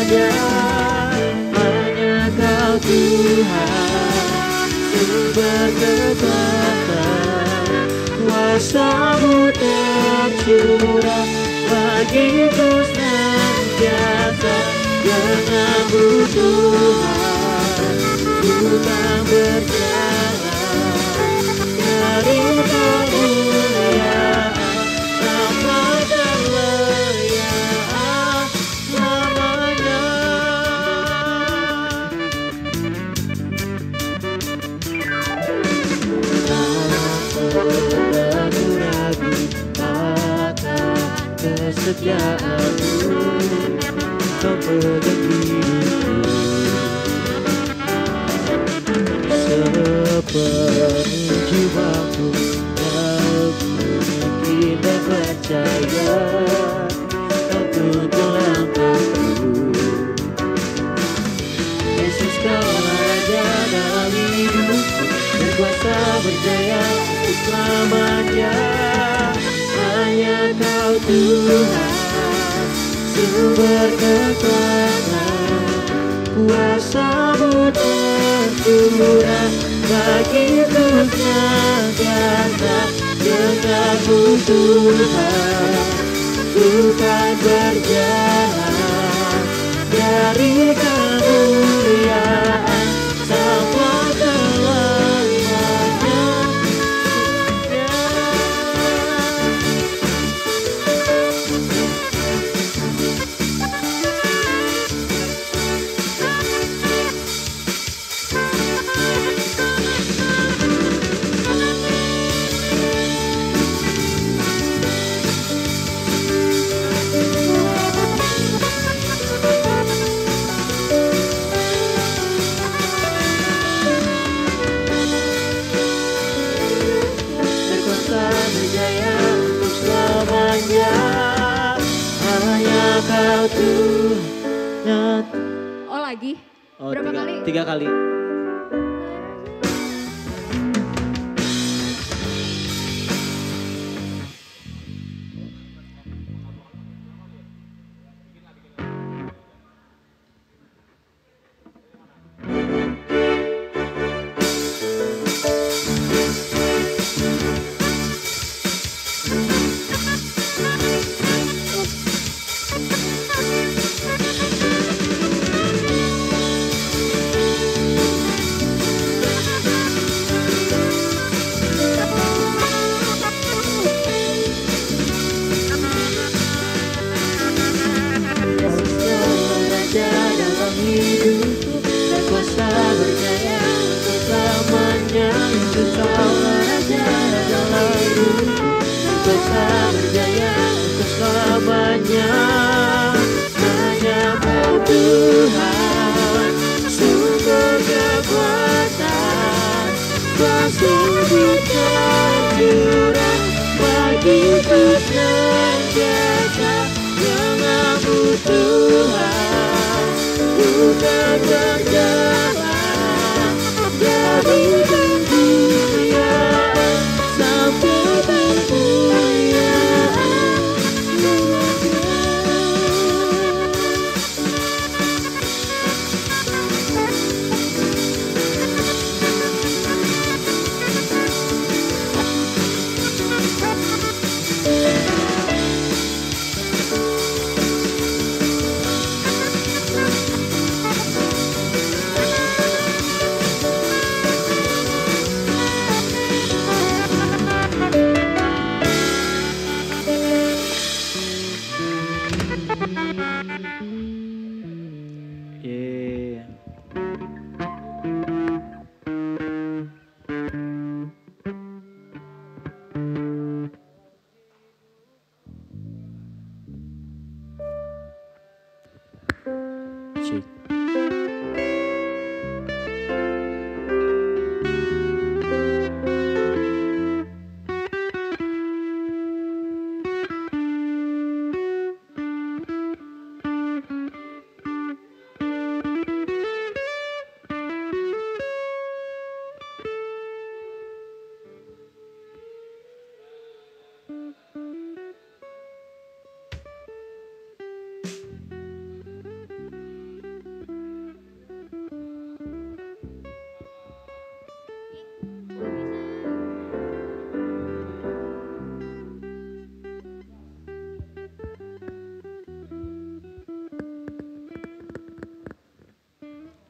selamanya. Hanya Kau Tuhan, sumber kekuatan, kuasa-Mu tercurah bagiku senantiasa. Denganmu Tuhan, ku tak berjalan dari kemuliaan sampai kemuliaan selamanya. Ragu-ragu akan kesetiaan-Mu, Kau pegang hidupku sepenuh jiwaku. Aku yakin dan percaya Kau tuntun langkahku. Yesus, Kaulah Raja dalam hidupku, berkuasa berjaya untuk selamanya. Hanya Kau Tuhan, sumber kekuatan, kuasa-Mu tercurah bagiku senantiasa. Denganmu Tuhan, ku kan berjalan dari kemuliaan sampai selamanya. Berkuasa berjaya untuk selamanya. Hanya Kau Tuhan. Oh lagi? Berapa kali? 3 kali.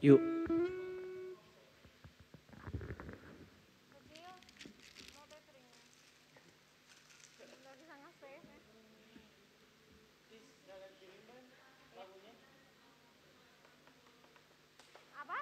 Yuk. Apa?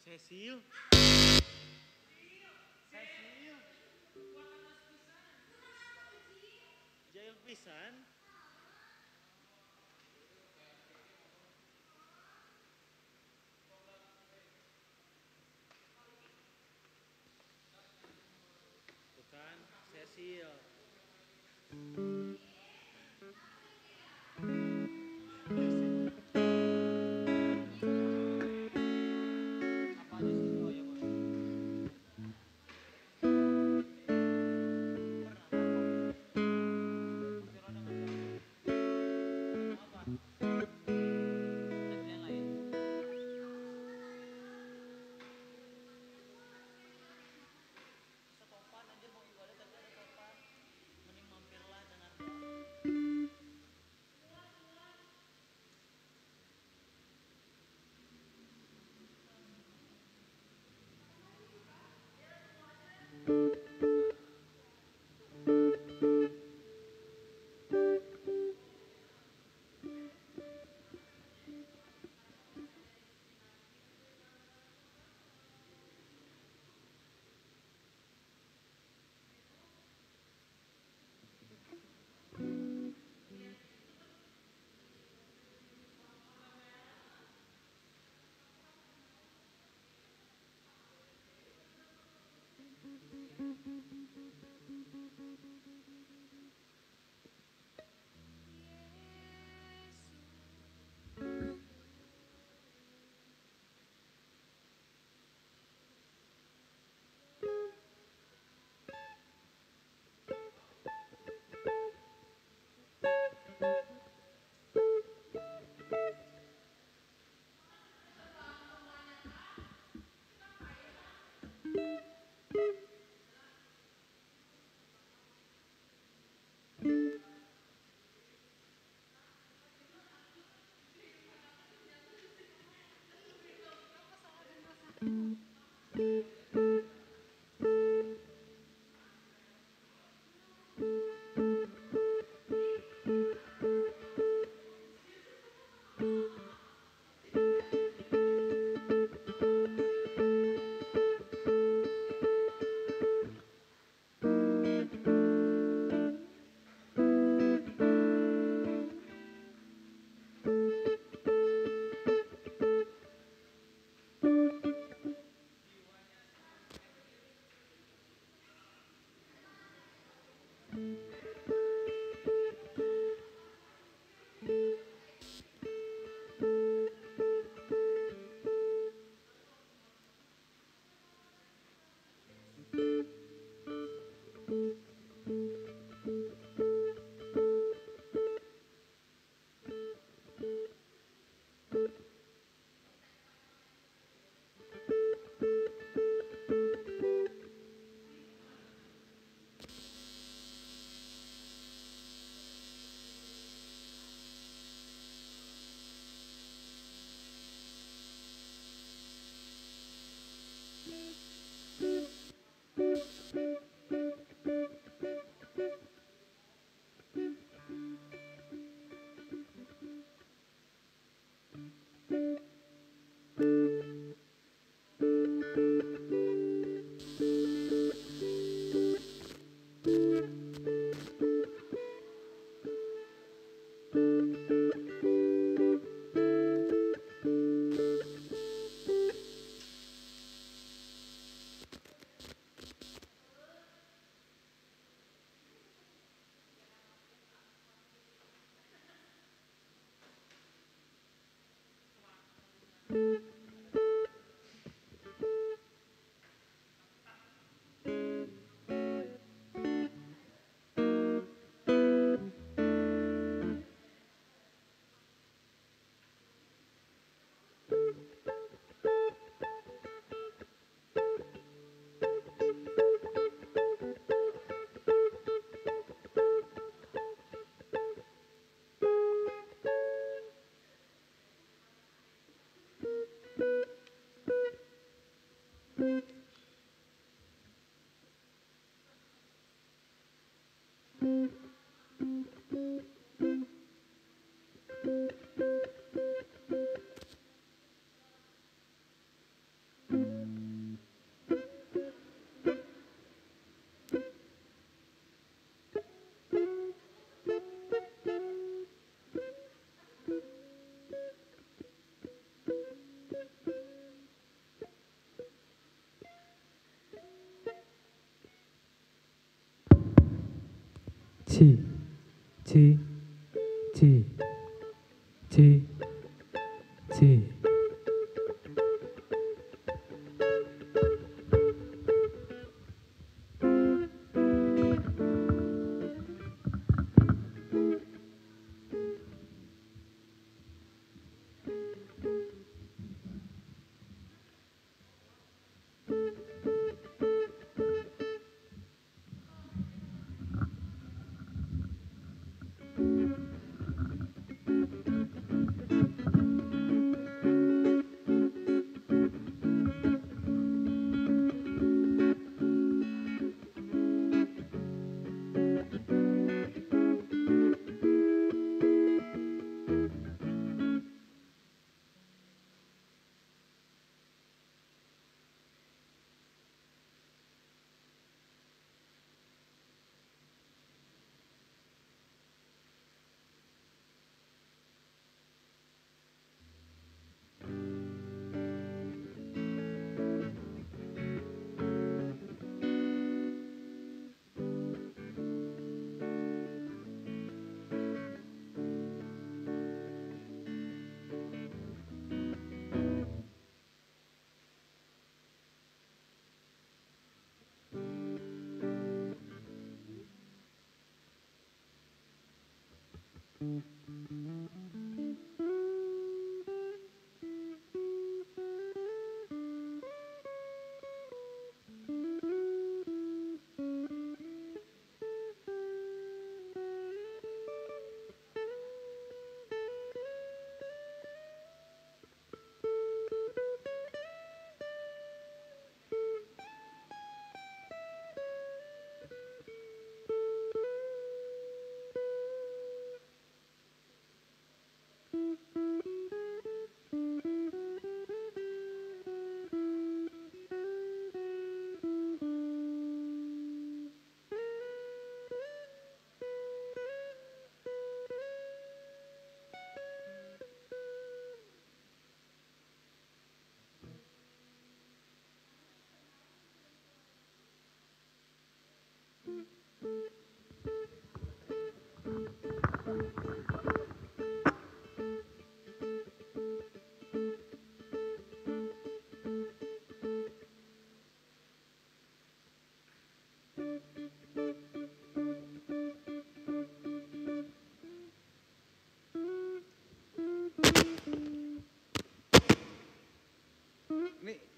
Cecil. Jail pisan. Bukan Cecil. C, C, C, C.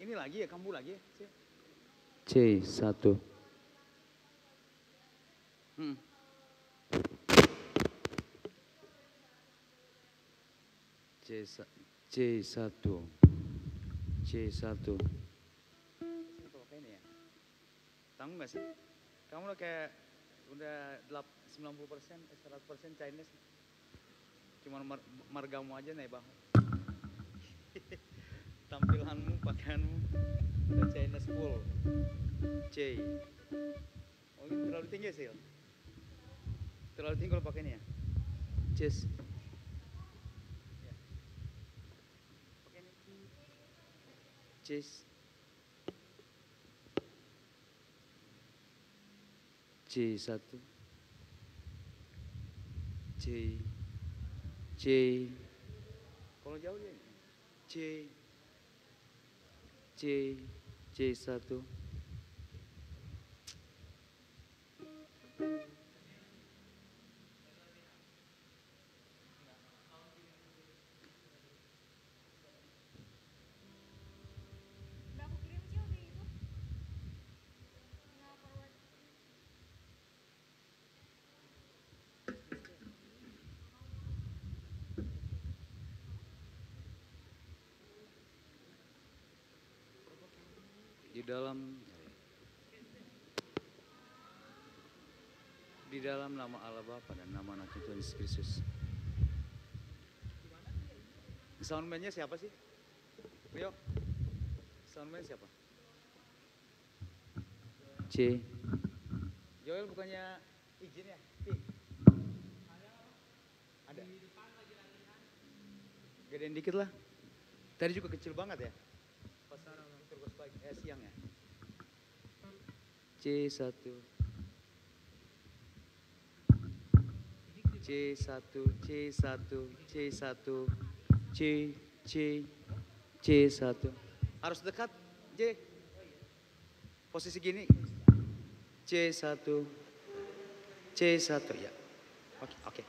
Ini lagi ya, kamu lagi ya? C1. C1. C1. C1. Pakai ini ya. Tahu nggak sih? Kamu udah kayak udah 90%, 100% Chinese. Cuman margamu aja nih bang. Tampilanmu, pakaianmu udah Chinese full. C. Oh ini terlalu tinggi sih. Terlalu tinggi kalau pakai ini ya. Cis. Pakai ini. Cis. C1. C. C. Kalau jauh dia. C. C. C1. Di dalam nama Allah Bapa dan nama Anak Tuhan Yesus Kristus. Soundman-nya siapa sih? Rio? Soundman siapa? C. Joel bukannya izin ya? Pi. Ada. Gedein dikit lah. Tadi juga kecil banget ya? Pas terus pagi, siang ya? C1. C1, C1, C1, C, C, C1. Harus dekat, J. Posisi gini. C1, C1 ya. Oke, oke.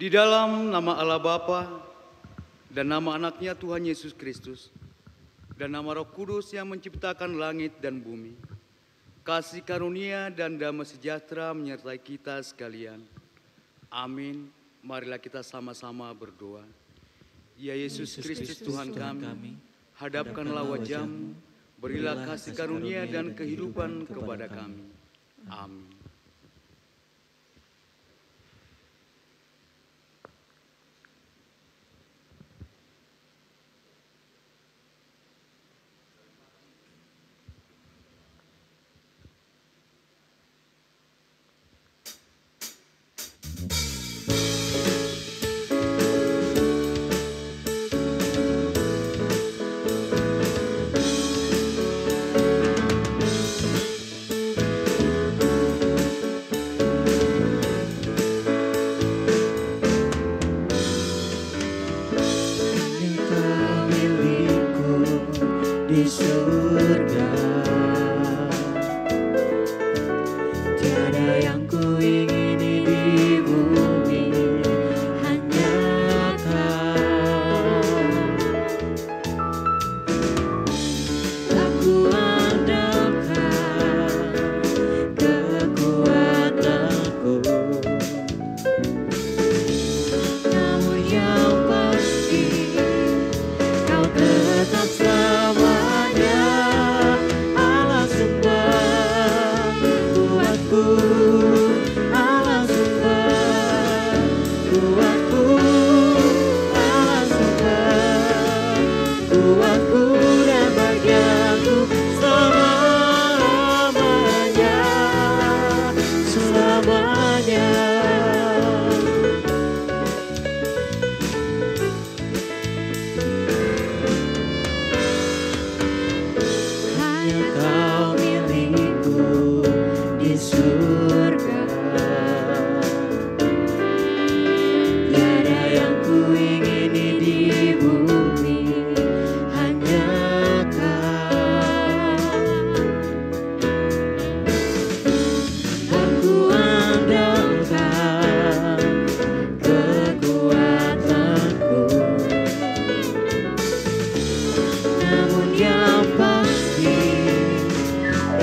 Di dalam nama Allah Bapa dan nama anaknya Tuhan Yesus Kristus dan nama Roh Kudus yang menciptakan langit dan bumi, kasih karunia dan damai sejahtera menyertai kita sekalian. Amin. Marilah kita sama-sama berdoa. Ya Yesus Kristus Tuhan kami, hadapkanlah wajah-Mu, berilah kasih karunia dan kehidupan kepada kami. Amin. Di surga tiada yang kuingini di bumi, hanya Kau. Aku andalkan kekuatanku, namun yang pasti Kau tetap selamanya Allah sumber kuatku, Allah sumber kuatku, Allah sumber kuatku dan bagianku selamanya, selamanya. Kau milikku di surga, tiada yang kuingini di bumi, hanya Kau. Aku andalkan kekuatanku, namun yang pasti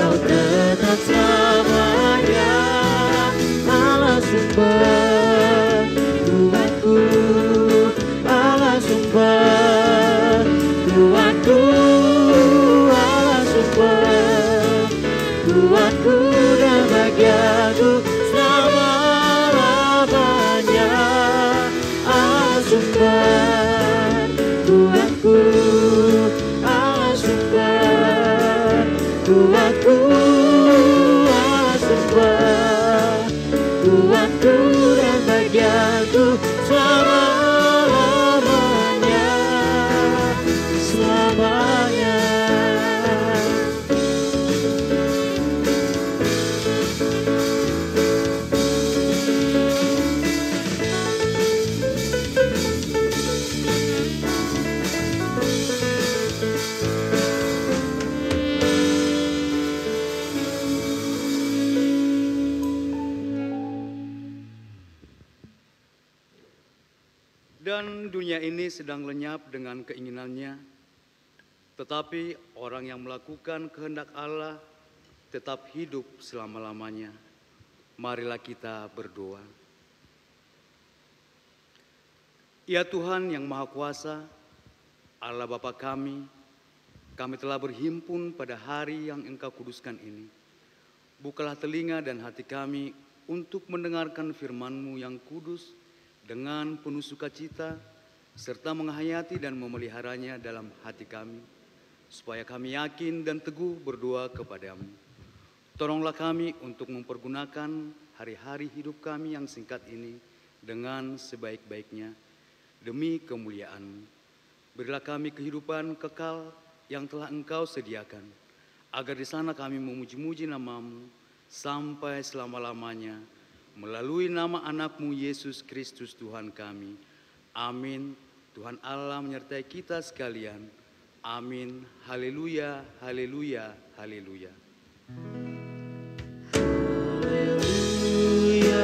Kau tetap selamanya Allah sumber kuatku, Allah sumber kuatku, Allah sumber kuatku dan bagianku selama-lamanya. Allah sumber kuatku, Allah sumber kuatku, Allah sumber kuatku dan bagianku selama-lamanya, selamanya. Dan dunia ini sedang lenyap dengan keinginannya, tetapi orang yang melakukan kehendak Allah tetap hidup selama-lamanya. Marilah kita berdoa. Ya Tuhan yang Maha Kuasa, Allah Bapa kami telah berhimpun pada hari yang Engkau kuduskan ini. Bukalah telinga dan hati kami untuk mendengarkan firman-Mu yang kudus dengan penuh sukacita, serta menghayati dan memeliharanya dalam hati kami, supaya kami yakin dan teguh berdoa kepadamu. Tolonglah kami untuk mempergunakan hari-hari hidup kami yang singkat ini dengan sebaik-baiknya, demi kemuliaan-Mu. Berilah kami kehidupan kekal yang telah Engkau sediakan, agar di sana kami memuji-muji nama-Mu sampai selama-lamanya, melalui nama anak-Mu Yesus Kristus Tuhan kami. Amin. Tuhan Allah menyertai kita sekalian. Amin. Haleluya, haleluya, haleluya. Haleluya,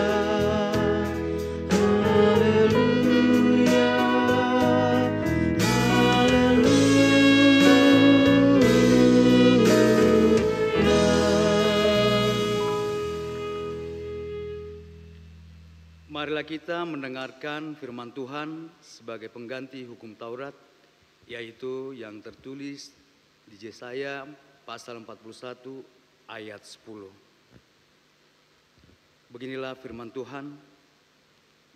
haleluya. Marilah kita mendengarkan firman Tuhan sebagai pengganti hukum Taurat, yaitu yang tertulis di Yesaya pasal 41 ayat 10. Beginilah firman Tuhan,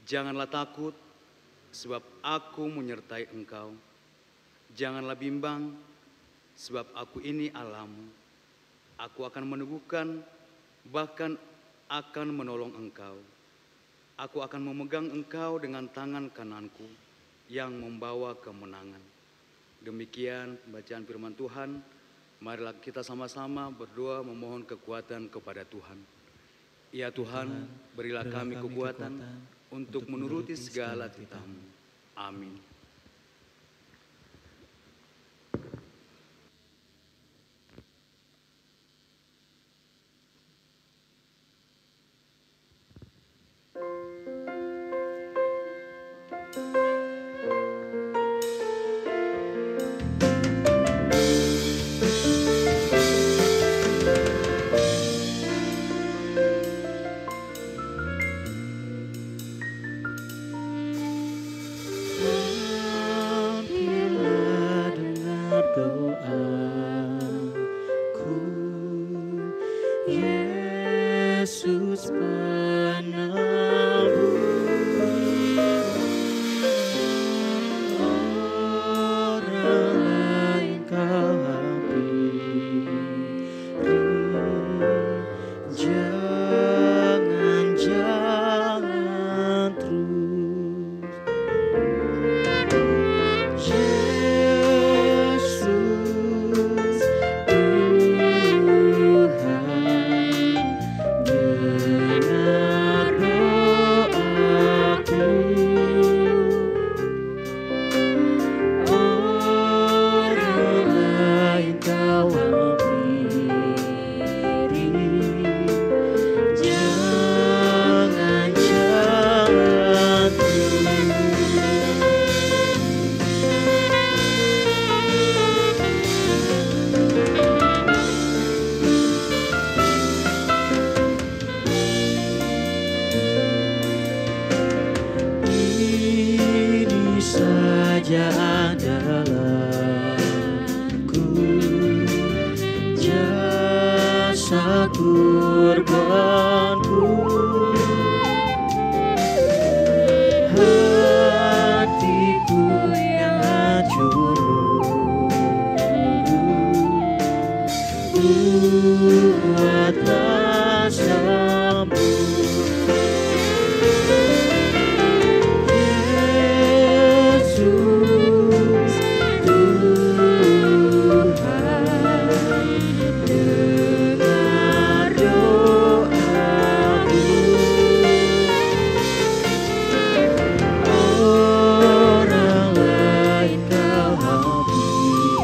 janganlah takut sebab aku menyertai engkau. Janganlah bimbang sebab aku ini Allahmu. Aku akan meneguhkan, bahkan akan menolong engkau. Aku akan memegang engkau dengan tangan kananku yang membawa kemenangan. Demikian pembacaan firman Tuhan. Marilah kita sama-sama berdoa memohon kekuatan kepada Tuhan. Ya Tuhan, berilah kami kekuatan untuk menuruti segala titah-Mu. Amin. Hampirlah dengar doaku, Yesus penebus. Orang lain kau hampiri, jangan terus. Yesus Tuhan, dengar doaku. Orang lain kau hampiri, jangan ini saja andalanku, jasa kurbanku. Hatiku yang hancur, buatlah sembuh. Yesus Tuhan, dengar doaku. Orang lain kau hampiri,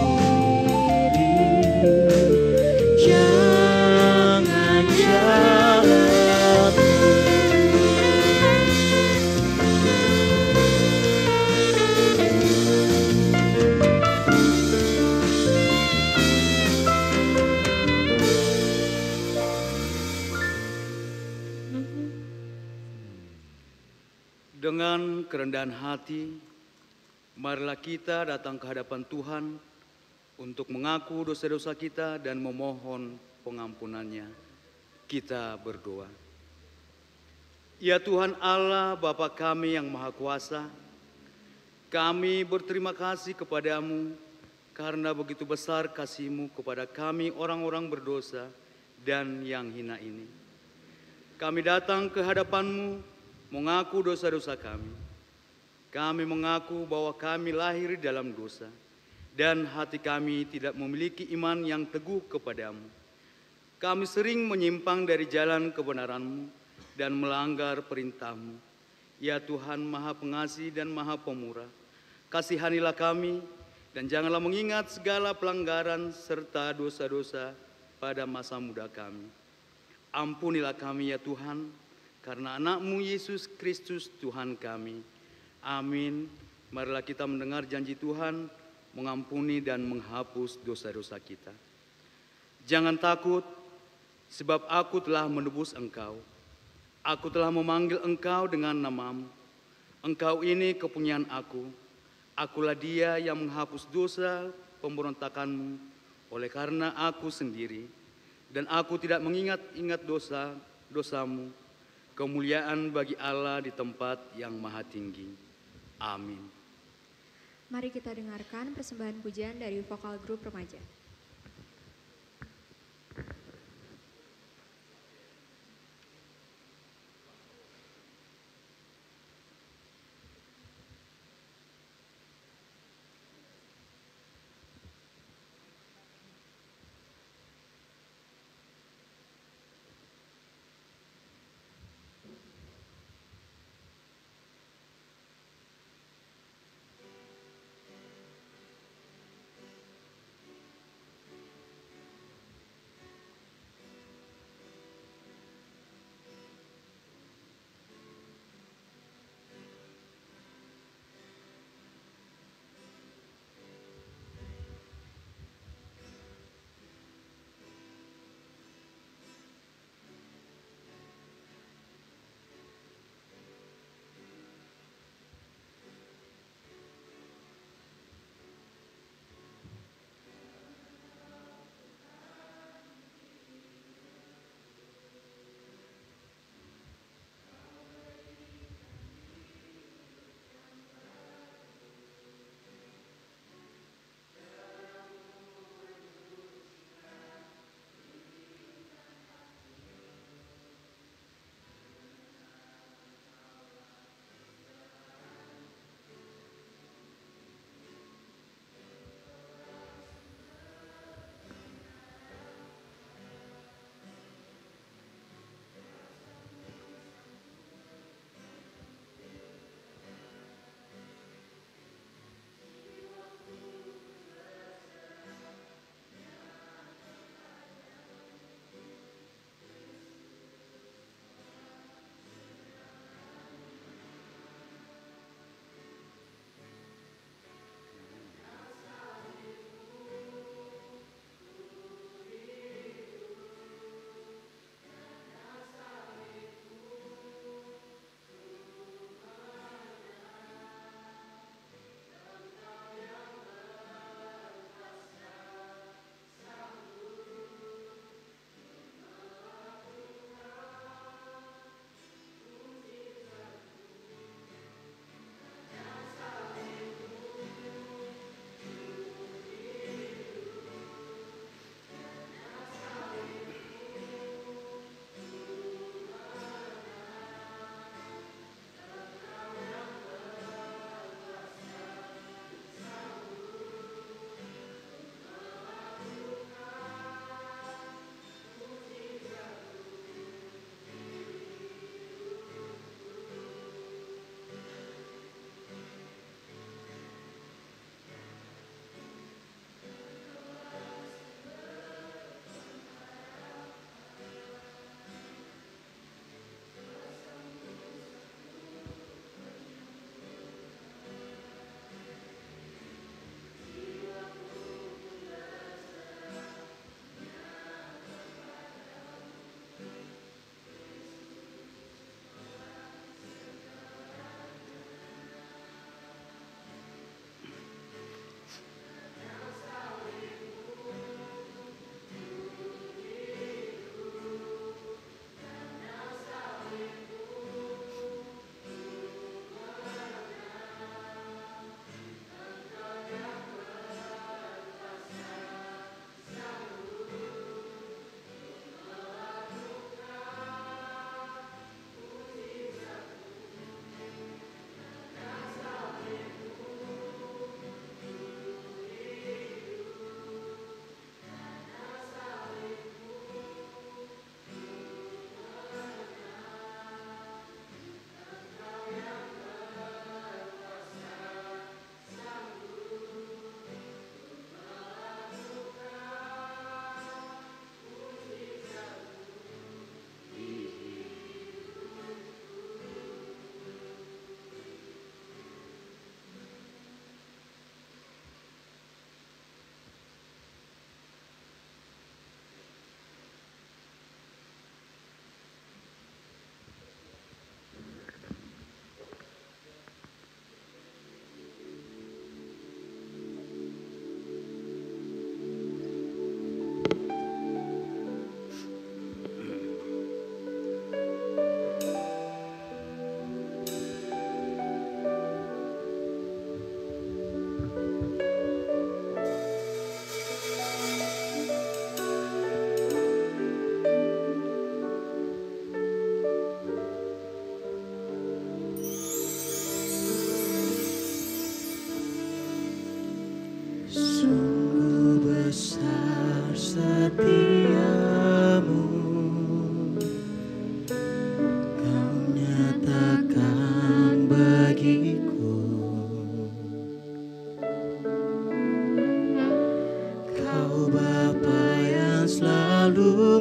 jangan Dengan kerendahan hati, marilah kita datang ke hadapan Tuhan untuk mengaku dosa-dosa kita dan memohon pengampunannya. Kita berdoa. Ya Tuhan Allah, Bapa kami yang Maha Kuasa, kami berterima kasih kepadamu karena begitu besar kasih-Mu kepada kami orang-orang berdosa dan yang hina ini. Kami datang ke hadapan-Mu mengaku dosa-dosa kami. Kami mengaku bahwa kami lahir dalam dosa dan hati kami tidak memiliki iman yang teguh kepadamu. Kami sering menyimpang dari jalan kebenaran-Mu dan melanggar perintah-Mu. Ya Tuhan Maha Pengasih dan Maha Pemurah, kasihanilah kami dan janganlah mengingat segala pelanggaran serta dosa-dosa pada masa muda kami. Ampunilah kami ya Tuhan, karena anak-Mu Yesus Kristus Tuhan kami. Amin. Marilah kita mendengar janji Tuhan, mengampuni dan menghapus dosa-dosa kita. Jangan takut, sebab aku telah menebus engkau. Aku telah memanggil engkau dengan namamu. Engkau ini kepunyaan aku. Akulah dia yang menghapus dosa pemberontakanmu oleh karena aku sendiri. Dan aku tidak mengingat-ingat dosamu. Kemuliaan bagi Allah di tempat yang maha tinggi. Amin. Mari kita dengarkan persembahan pujian dari vokal grup remaja.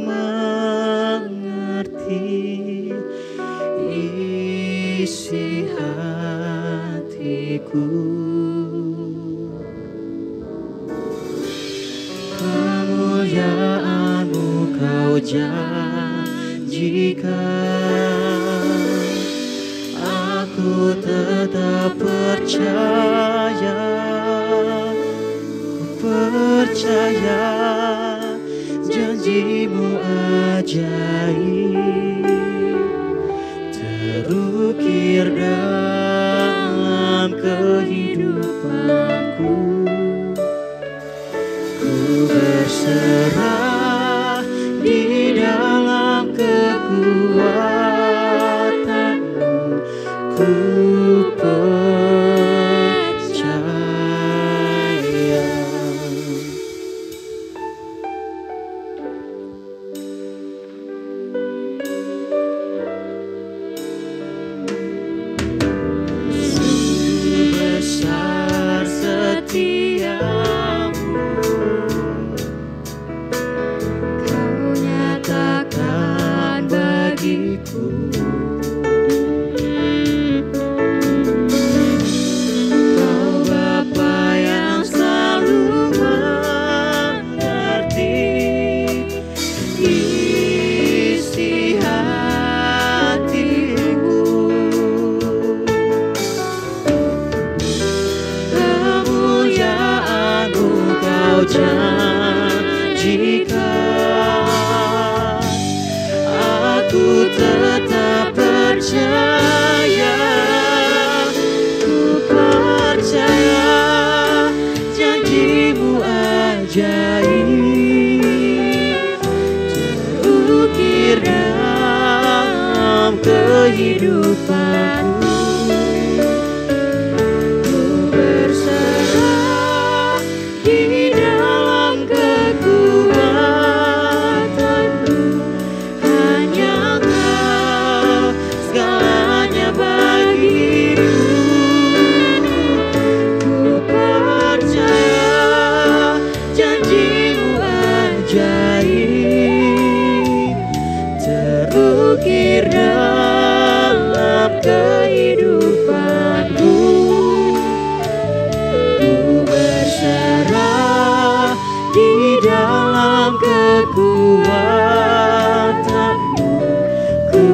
mengerti isi hatiku. Kemuliaan-Mu Kau janjikan, aku tetap percaya, janji-Mu ajaib terukir dalam kehidupanku. Ku berserah di dalam kekuatan-Mu, ku percaya. Sebesar setia-Mu, Kau nyatakan bagiku. Kau Bapa yang selalu mengerti isi hatiku. Kemuliaan-Mu Kau janjikan, aku tetap percaya, ku percaya janji-Mu ajaib terukir dalam kehidupanku. Ku berserah di dalam kekuatan-Mu, hanya Kau segalanya bagiku. Ku percaya janji-Mu ajaib terukir dalam kehidupanku. Ku berserah di dalam kekuatan-Mu, ku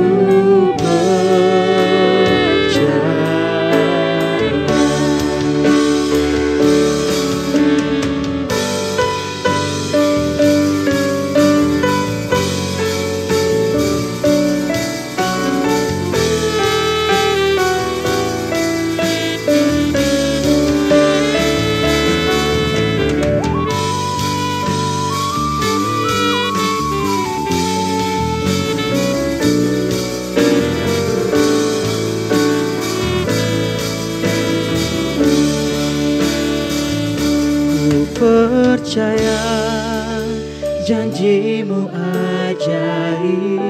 percaya janji-Mu ajaib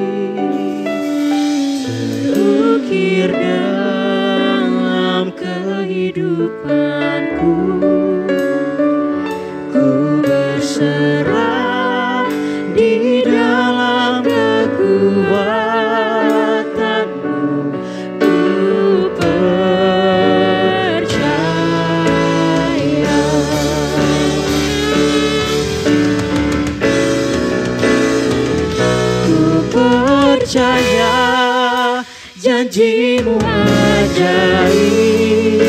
terukir dalam kehidupanku. Ku berserah di dalam kekuatan-Mu, ku percaya. Percaya janji-Mu ajaib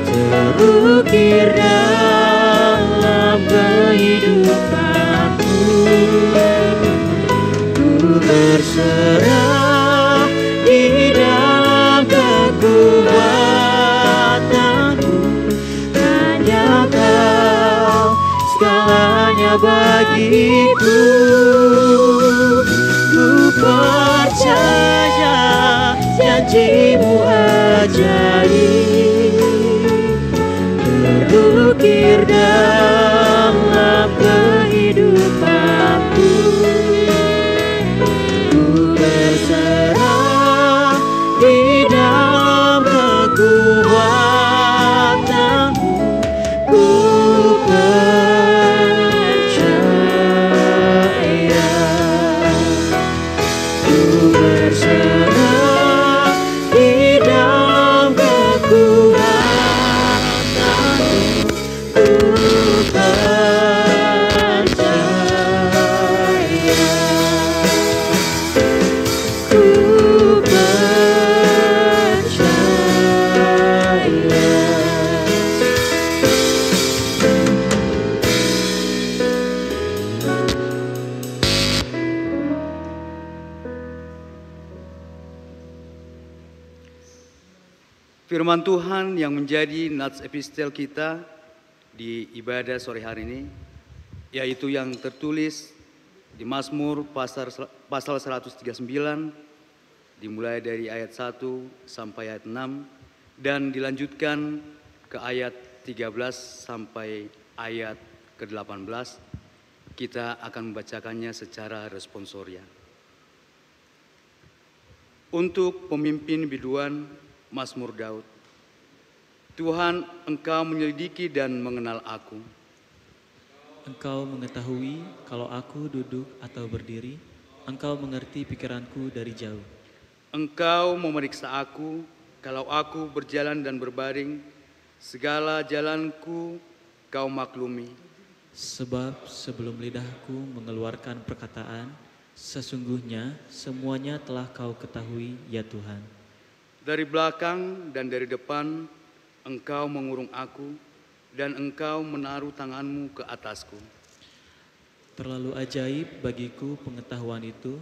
terukir dalam kehidupanku. Ku berserah di dalam kekuatan-Mu, hanya Kau segalanya bagiku. Ku percaya janji-Mu ajaib terukir dalam kehidupanku. Ku berserah di dalam kekuatan-Mu, ku percaya. Firman Tuhan yang menjadi nats epistel kita di ibadah sore hari ini, yaitu yang tertulis di Mazmur pasal 139, dimulai dari ayat 1 sampai ayat 6, dan dilanjutkan ke ayat 13 sampai ayat ke-18. Kita akan membacakannya secara responsoria. Untuk pemimpin biduan Mazmur Daud. Tuhan, Engkau menyelidiki dan mengenal aku. Engkau mengetahui kalau aku duduk atau berdiri, Engkau mengerti pikiranku dari jauh. Engkau memeriksa aku, kalau aku berjalan dan berbaring, segala jalanku Kau maklumi. Sebab sebelum lidahku mengeluarkan perkataan, sesungguhnya semuanya telah Kau ketahui, ya Tuhan. Dari belakang dan dari depan, Engkau mengurung aku, dan Engkau menaruh tanganmu ke atasku. Terlalu ajaib bagiku pengetahuan itu,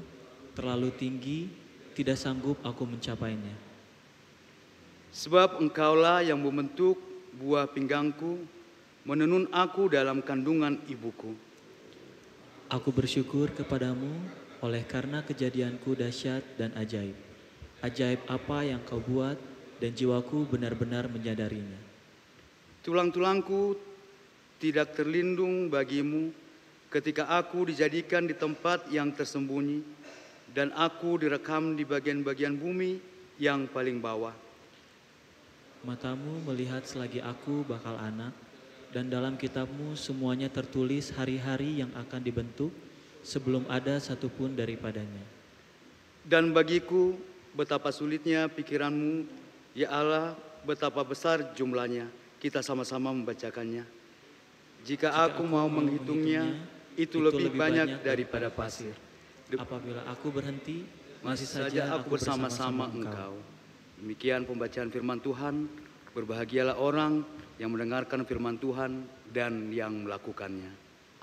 terlalu tinggi, tidak sanggup aku mencapainya. Sebab Engkaulah yang membentuk buah pinggangku, menenun aku dalam kandungan ibuku. Aku bersyukur kepadamu oleh karena kejadianku dahsyat dan ajaib. Ajaib apa yang Kau buat, dan jiwaku benar-benar menyadarinya. Tulang-tulangku tidak terlindung bagimu ketika aku dijadikan di tempat yang tersembunyi, dan aku direkam di bagian-bagian bumi yang paling bawah. Matamu melihat selagi aku bakal anak, dan dalam kitabmu semuanya tertulis hari-hari yang akan dibentuk sebelum ada satupun daripadanya. Dan bagiku betapa sulitnya pikiranmu, ya Allah, betapa besar jumlahnya. Kita sama-sama membacakannya. Jika aku mau menghitungnya, itu lebih banyak daripada pasir. Apabila aku berhenti, Masih saja aku bersama-sama Engkau. Demikian pembacaan firman Tuhan. Berbahagialah orang yang mendengarkan firman Tuhan dan yang melakukannya.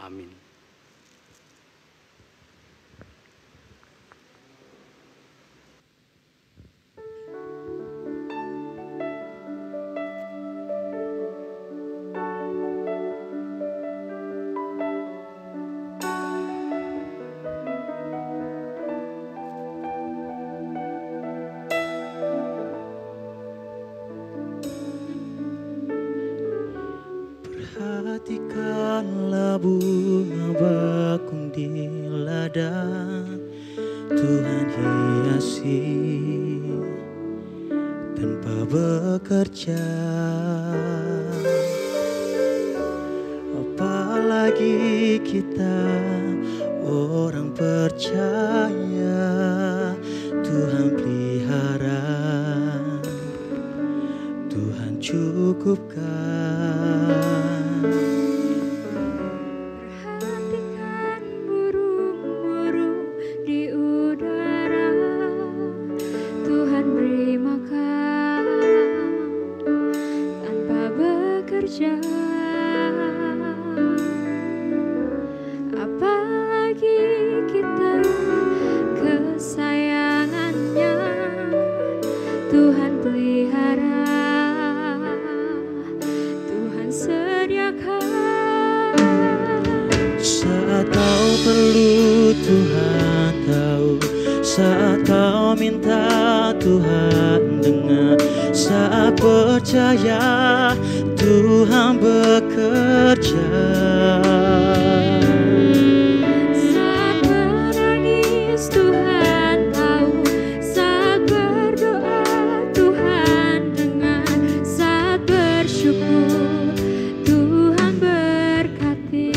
Amin. Perhatikanlah bunga bakung di ladang, Tuhan hiasi tanpa bekerja. Apalagi kita orang percaya, Tuhan pelihara, Tuhan cukupkan. Perhatikan burung-burung di udara, Tuhan beri makan tanpa bekerja. Apalagi kita kesayangannya, Tuhan pelihara, Tuhan sediakan. Saat kau perlu Tuhan tahu, saat kau minta Tuhan dengar, saat percaya Tuhan bekerja. Saat menangis Tuhan tahu, saat berdoa Tuhan dengar, saat bersyukur Tuhan berkati.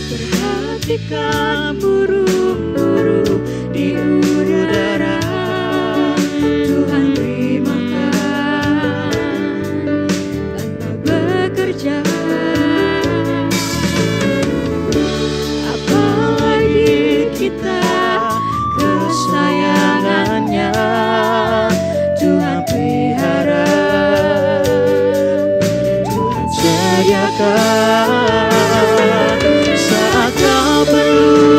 Perhatikan burung-burung di udara, Tuhan beri makan tanpa bekerja. Apalagi kita kesayangannya, Tuhan pelihara, Tuhan sediakan. Saat kau perlu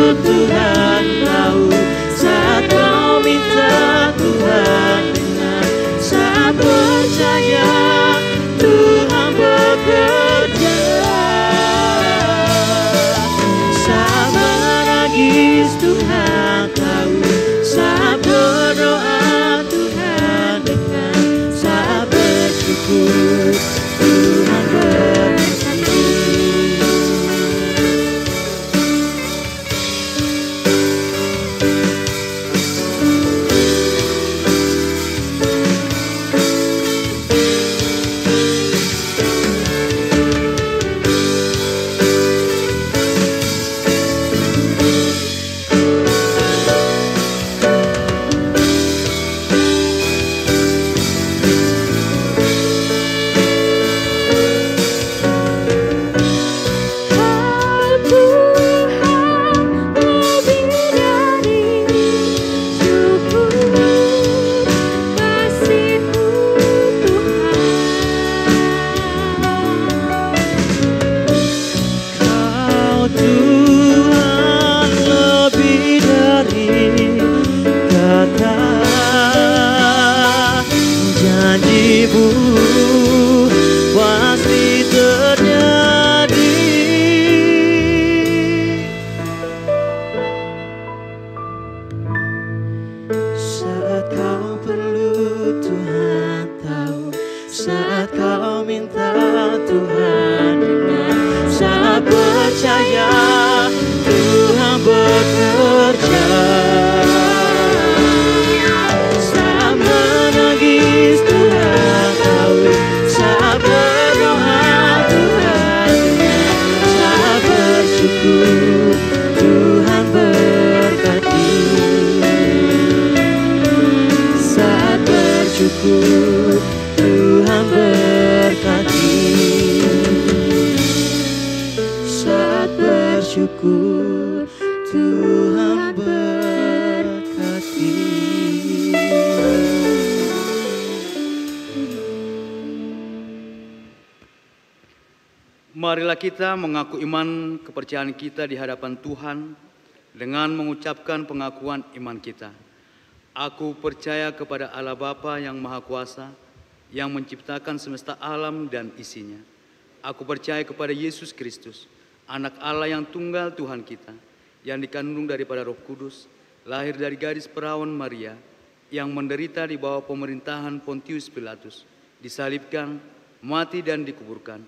Tuhan berkati. Marilah kita mengaku iman kepercayaan kita di hadapan Tuhan dengan mengucapkan pengakuan iman kita. Aku percaya kepada Allah Bapa yang Maha Kuasa, yang menciptakan semesta alam dan isinya. Aku percaya kepada Yesus Kristus, Anak Allah yang tunggal Tuhan kita, yang dikandung daripada Roh Kudus, lahir dari gadis perawan Maria, yang menderita di bawah pemerintahan Pontius Pilatus, disalibkan, mati dan dikuburkan,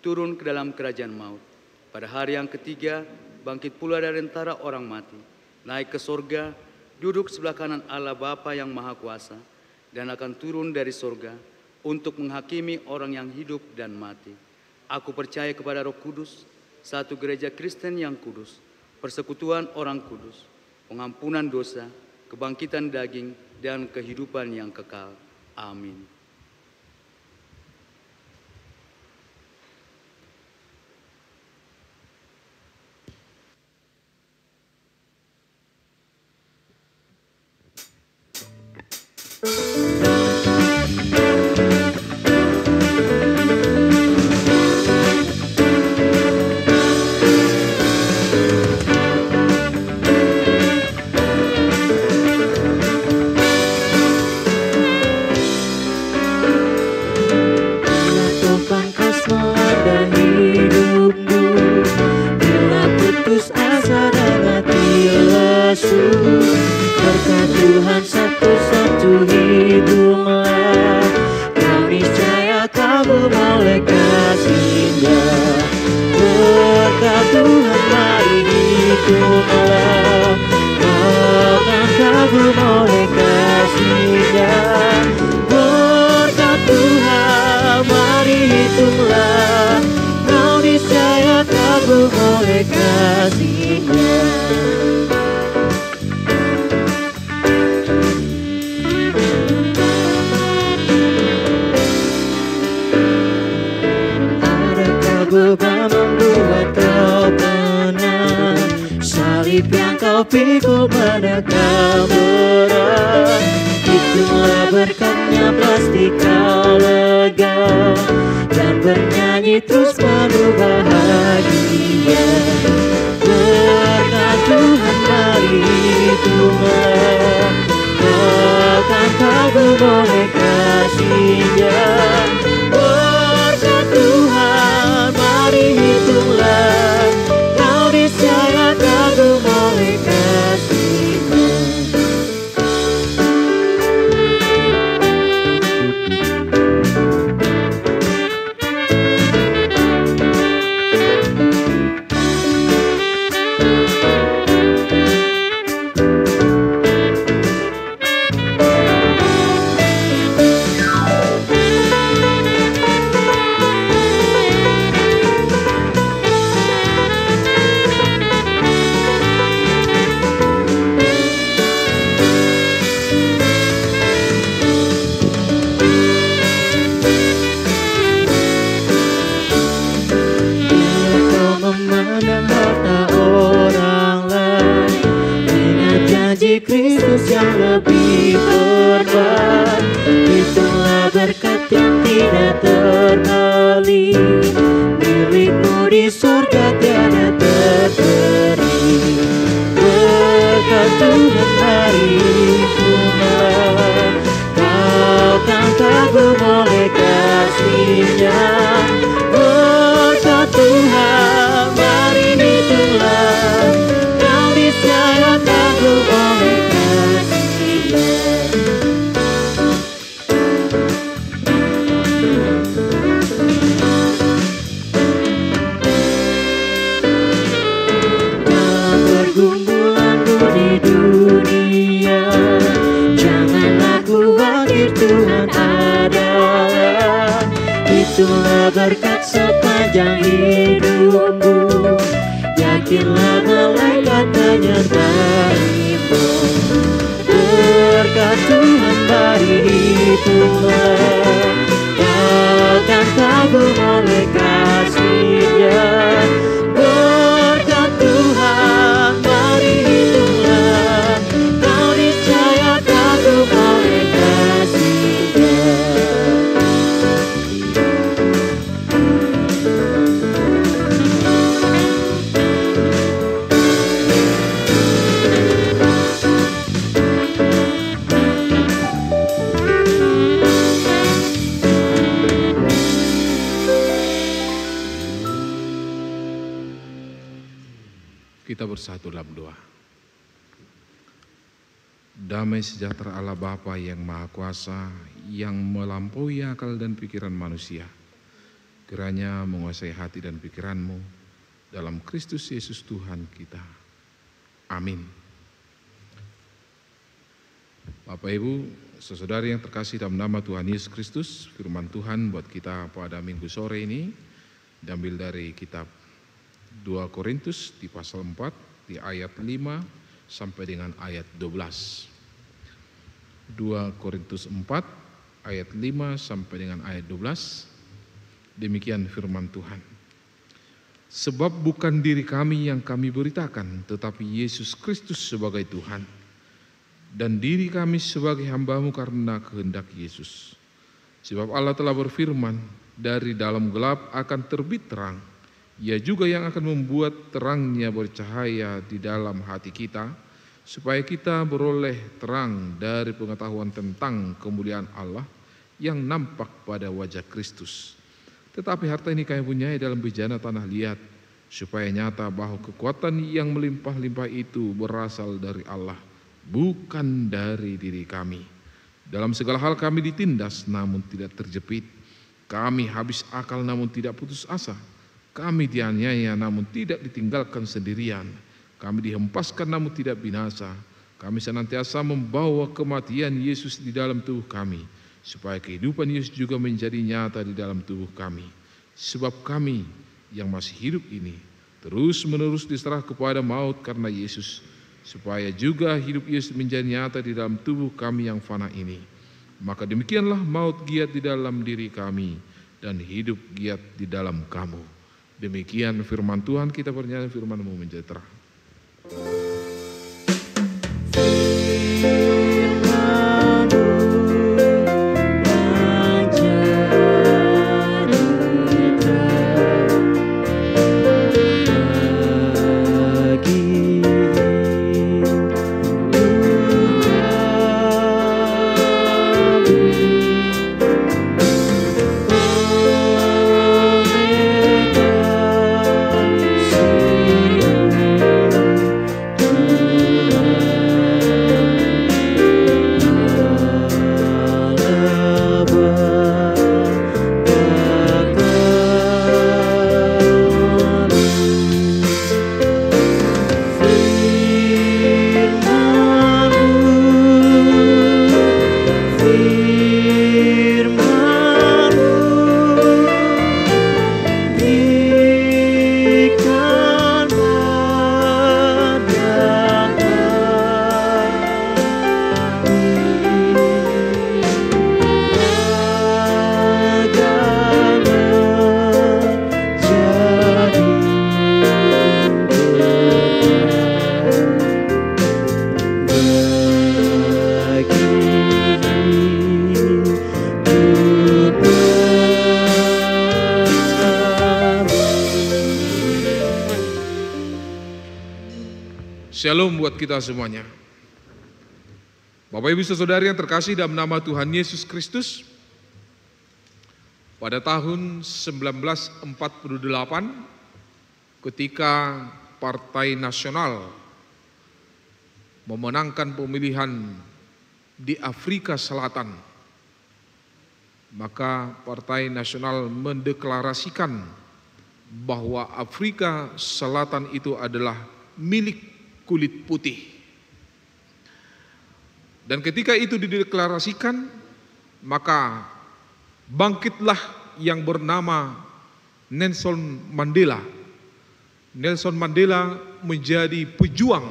turun ke dalam kerajaan maut. Pada hari yang ketiga, bangkit pula dari antara orang mati, naik ke sorga, duduk sebelah kanan Allah Bapa yang Maha Kuasa, dan akan turun dari sorga untuk menghakimi orang yang hidup dan mati. Aku percaya kepada Roh Kudus, satu gereja Kristen yang kudus, persekutuan orang kudus, pengampunan dosa, kebangkitan daging, dan kehidupan yang kekal. Amin. Berkat Tuhan satu-satu hiduplah, kau niscaya kagum oleh kasih-Nya. Berkat Tuhan mari hiduplah, kau akan kagum oleh kasih-Nya. Berkat Tuhan mari hiduplah, kau niscaya kagum oleh kasih-Nya. Beban membuat kau penat, salib yang kau pikul pada kau berat. Itulah berkatnya pasti kau lega, dan bernyanyi terus penuh bahagia. Berkat Tuhan mari hiduplah, kau akan kagum oleh kasih-Nya. Berkat Tuhan mari hitunglah, kau niscaya kagum oleh kasih-Nya. berkat sepanjang hidupmu. Yakinlah malaikat menyertaimu. Berkat Tuhan mari hitunglah, takkan kagum oleh kasih-Nya. Berkat Tuhan mari hitunglah, kau niscaya kagum oleh kasih-Nya. Kita bersatu dalam doa. Damai sejahtera Allah Bapa yang Maha Kuasa, yang melampaui akal dan pikiran manusia, kiranya menguasai hati dan pikiranmu dalam Kristus Yesus Tuhan kita. Amin. Bapak Ibu, saudari yang terkasih dalam nama Tuhan Yesus Kristus, firman Tuhan buat kita pada minggu sore ini diambil dari kitab 2 Korintus di pasal 4 di ayat 5 sampai dengan ayat 12. 2 Korintus 4 ayat 5 sampai dengan ayat 12. Demikian firman Tuhan. Sebab bukan diri kami yang kami beritakan, tetapi Yesus Kristus sebagai Tuhan, dan diri kami sebagai hamba-Mu karena kehendak Yesus. Sebab Allah telah berfirman, dari dalam gelap akan terbit terang. Ia juga yang akan membuat terangnya bercahaya di dalam hati kita, supaya kita beroleh terang dari pengetahuan tentang kemuliaan Allah yang nampak pada wajah Kristus. Tetapi harta ini kami punyai dalam bejana tanah liat, supaya nyata bahwa kekuatan yang melimpah-limpah itu berasal dari Allah, bukan dari diri kami. Dalam segala hal kami ditindas namun tidak terjepit, kami habis akal namun tidak putus asa. Kami dianiaya namun tidak ditinggalkan sendirian. Kami dihempaskan namun tidak binasa. Kami senantiasa membawa kematian Yesus di dalam tubuh kami, supaya kehidupan Yesus juga menjadi nyata di dalam tubuh kami. Sebab kami yang masih hidup ini terus menerus diserah kepada maut karena Yesus, supaya juga hidup Yesus menjadi nyata di dalam tubuh kami yang fana ini. Maka demikianlah maut giat di dalam diri kami, dan hidup giat di dalam kamu. Demikian firman Tuhan, kita bernyanyi firman-Mu menjadi terang. Shalom buat kita semuanya. Bapak Ibu Saudari yang terkasih dalam nama Tuhan Yesus Kristus, pada tahun 1948 ketika Partai Nasional memenangkan pemilihan di Afrika Selatan, maka Partai Nasional mendeklarasikan bahwa Afrika Selatan itu adalah milik kulit putih. Dan ketika itu dideklarasikan, maka bangkitlah yang bernama Nelson Mandela. Nelson Mandela menjadi pejuang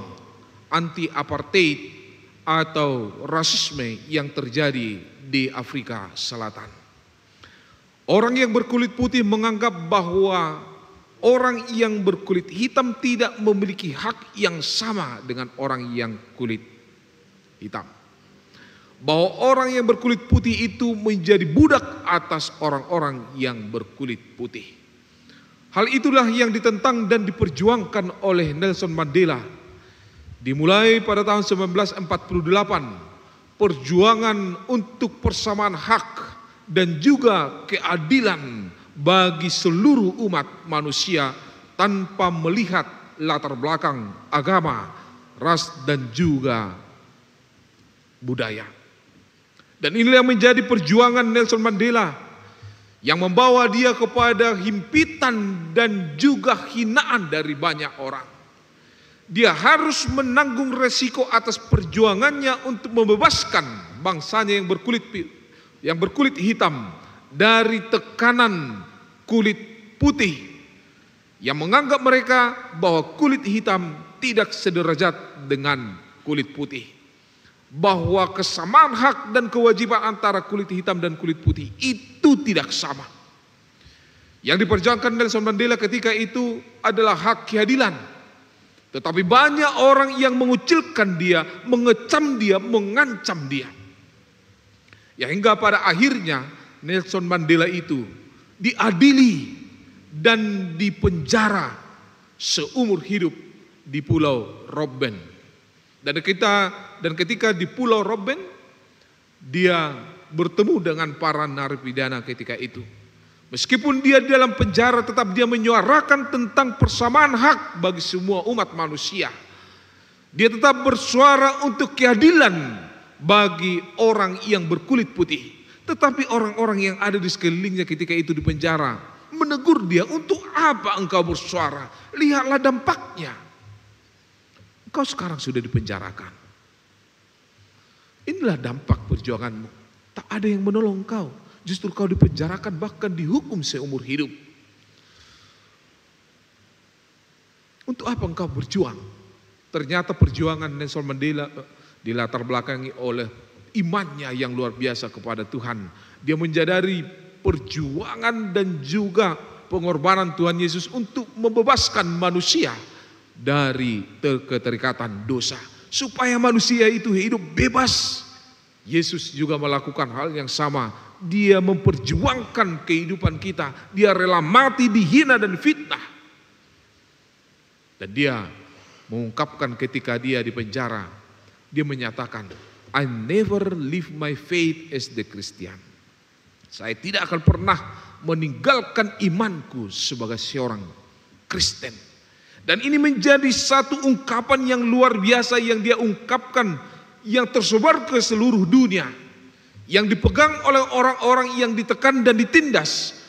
anti-apartheid atau rasisme yang terjadi di Afrika Selatan. Orang yang berkulit putih menganggap bahwa orang yang berkulit hitam tidak memiliki hak yang sama dengan orang yang kulit hitam. Bahwa orang yang berkulit putih itu menjadi budak atas orang-orang yang berkulit putih. Hal itulah yang ditentang dan diperjuangkan oleh Nelson Mandela. Dimulai pada tahun 1948, perjuangan untuk persamaan hak dan juga keadilan bagi seluruh umat manusia tanpa melihat latar belakang agama, ras dan juga budaya. Dan inilah yang menjadi perjuangan Nelson Mandela yang membawa dia kepada himpitan dan juga hinaan dari banyak orang. Dia harus menanggung resiko atas perjuangannya untuk membebaskan bangsanya yang berkulit hitam dari tekanan kulit putih yang menganggap mereka bahwa kulit hitam tidak sederajat dengan kulit putih. Bahwa kesamaan hak dan kewajiban antara kulit hitam dan kulit putih itu tidak sama. Yang diperjuangkan Nelson Mandela ketika itu adalah hak keadilan. Tetapi banyak orang yang mengucilkan dia, mengecam dia, mengancam dia. Ya hingga pada akhirnya Nelson Mandela itu diadili dan dipenjara seumur hidup di Pulau Robben. Dan ketika di Pulau Robben, dia bertemu dengan para narapidana ketika itu. Meskipun dia di dalam penjara, tetap dia menyuarakan tentang persamaan hak bagi semua umat manusia. Dia tetap bersuara untuk keadilan bagi orang yang berkulit putih. Tetapi orang-orang yang ada di sekelilingnya ketika itu di penjara menegur dia, untuk apa engkau bersuara? Lihatlah dampaknya. Engkau sekarang sudah dipenjarakan. Inilah dampak perjuanganmu. Tak ada yang menolong kau. Justru kau dipenjarakan, bahkan dihukum seumur hidup. Untuk apa engkau berjuang? Ternyata perjuangan Nelson Mandela dilatar belakangi oleh imannya yang luar biasa kepada Tuhan. Dia menyadari perjuangan dan juga pengorbanan Tuhan Yesus untuk membebaskan manusia dari keterikatan dosa. Supaya manusia itu hidup bebas. Yesus juga melakukan hal yang sama. Dia memperjuangkan kehidupan kita. Dia rela mati, dihina dan fitnah. Dan dia mengungkapkan ketika dia di penjara, dia menyatakan, I never leave my faith as the Christian. Saya tidak akan pernah meninggalkan imanku sebagai seorang Kristen. Dan ini menjadi satu ungkapan yang luar biasa yang dia ungkapkan, yang tersebar ke seluruh dunia, yang dipegang oleh orang-orang yang ditekan dan ditindas,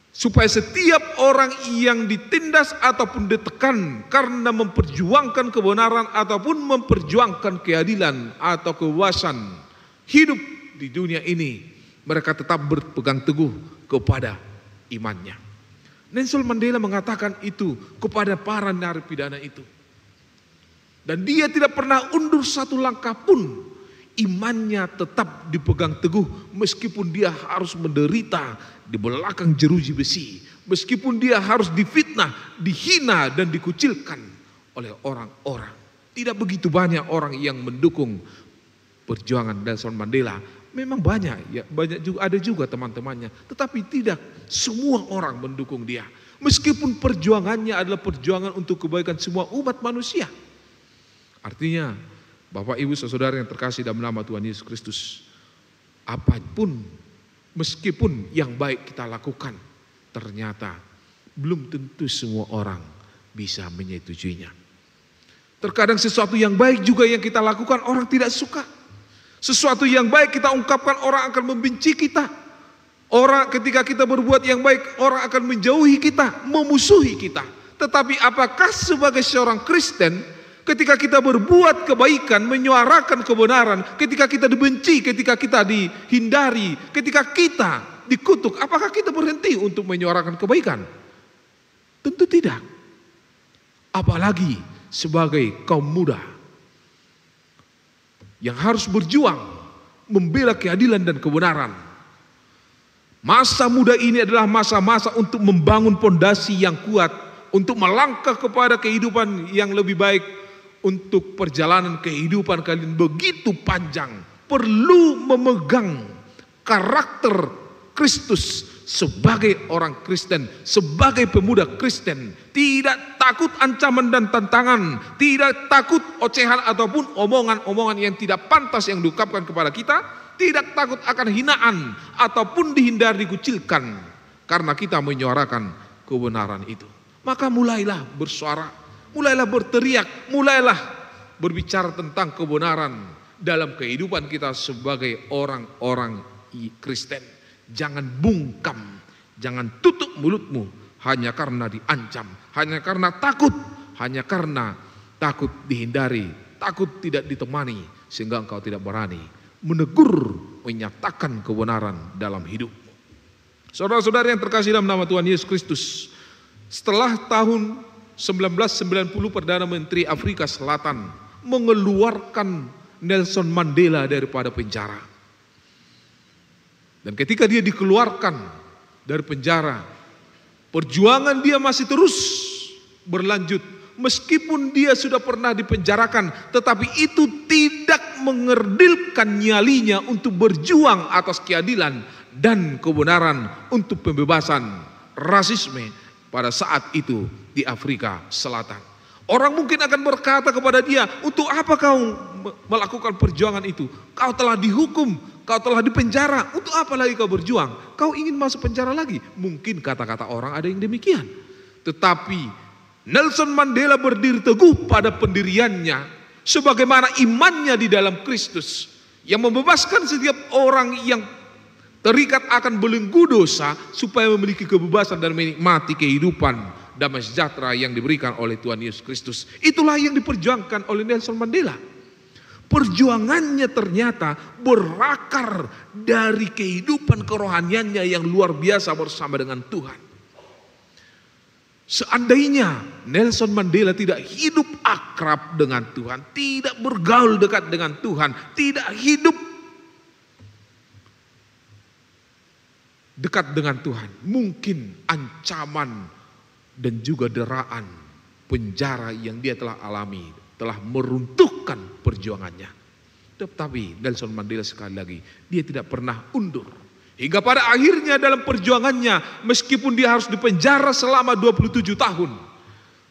supaya setiap orang yang ditindas ataupun ditekan karena memperjuangkan kebenaran ataupun memperjuangkan keadilan atau kebebasan hidup di dunia ini, mereka tetap berpegang teguh kepada imannya. Nelson Mandela mengatakan itu kepada para narapidana itu. Dan dia tidak pernah undur satu langkah pun. Imannya tetap dipegang teguh meskipun dia harus menderita di belakang jeruji besi. Meskipun dia harus difitnah, dihina dan dikucilkan oleh orang-orang. Tidak begitu banyak orang yang mendukung perjuangan Nelson Mandela. Memang banyak, ya, banyak juga, ada juga teman-temannya. Tetapi tidak semua orang mendukung dia. Meskipun perjuangannya adalah perjuangan untuk kebaikan semua umat manusia. Artinya, Bapak Ibu Saudara yang terkasih dalam nama Tuhan Yesus Kristus, apapun meskipun yang baik kita lakukan, ternyata belum tentu semua orang bisa menyetujuinya. Terkadang sesuatu yang baik juga yang kita lakukan orang tidak suka. Sesuatu yang baik kita ungkapkan, orang akan membenci kita. Orang ketika kita berbuat yang baik, orang akan menjauhi kita, memusuhi kita. Tetapi apakah sebagai seorang Kristen, ketika kita berbuat kebaikan, menyuarakan kebenaran, ketika kita dibenci, ketika kita dihindari, ketika kita dikutuk, apakah kita berhenti untuk menyuarakan kebaikan? Tentu tidak. Apalagi sebagai kaum muda yang harus berjuang membela keadilan dan kebenaran. Masa muda ini adalah masa-masa untuk membangun pondasi yang kuat, untuk melangkah kepada kehidupan yang lebih baik, untuk perjalanan kehidupan kalian begitu panjang. Perlu memegang karakter Kristus sebagai orang Kristen, sebagai pemuda Kristen. Tidak takut ancaman dan tantangan, tidak takut ocehan ataupun omongan-omongan yang tidak pantas yang diungkapkan kepada kita, tidak takut akan hinaan ataupun dihindari dikucilkan karena kita menyuarakan kebenaran itu. Maka mulailah bersuara, mulailah berteriak, mulailah berbicara tentang kebenaran dalam kehidupan kita sebagai orang-orang Kristen. Jangan bungkam, jangan tutup mulutmu hanya karena diancam, hanya karena takut dihindari, takut tidak ditemani, sehingga engkau tidak berani menegur, menyatakan kebenaran dalam hidup. Saudara-saudara yang terkasih dalam nama Tuhan Yesus Kristus, setelah tahun 1990 Perdana Menteri Afrika Selatan mengeluarkan Nelson Mandela daripada penjara. Dan ketika dia dikeluarkan dari penjara, perjuangan dia masih terus berlanjut. Meskipun dia sudah pernah dipenjarakan, tetapi itu tidak mengerdilkan nyalinya untuk berjuang atas keadilan dan kebenaran untuk pembebasan rasisme pada saat itu di Afrika Selatan. Orang mungkin akan berkata kepada dia, untuk apa kau melakukan perjuangan itu? Kau telah dihukum, kau telah dipenjara, untuk apa lagi kau berjuang? Kau ingin masuk penjara lagi? Mungkin kata-kata orang ada yang demikian. Tetapi Nelson Mandela berdiri teguh pada pendiriannya, sebagaimana imannya di dalam Kristus, yang membebaskan setiap orang yang terikat akan belenggu dosa, supaya memiliki kebebasan dan menikmati kehidupan damai sejahtera yang diberikan oleh Tuhan Yesus Kristus. Itulah yang diperjuangkan oleh Nelson Mandela. Perjuangannya ternyata berakar dari kehidupan kerohaniannya yang luar biasa bersama dengan Tuhan. Seandainya Nelson Mandela tidak hidup akrab dengan Tuhan, tidak bergaul dekat dengan Tuhan, tidak hidup dekat dengan Tuhan, mungkin ancaman dan juga deraan penjara yang dia telah alami telah meruntuhkan perjuangannya. Tetapi Nelson Mandela sekali lagi, dia tidak pernah undur. Hingga pada akhirnya dalam perjuangannya, meskipun dia harus dipenjara selama 27 tahun,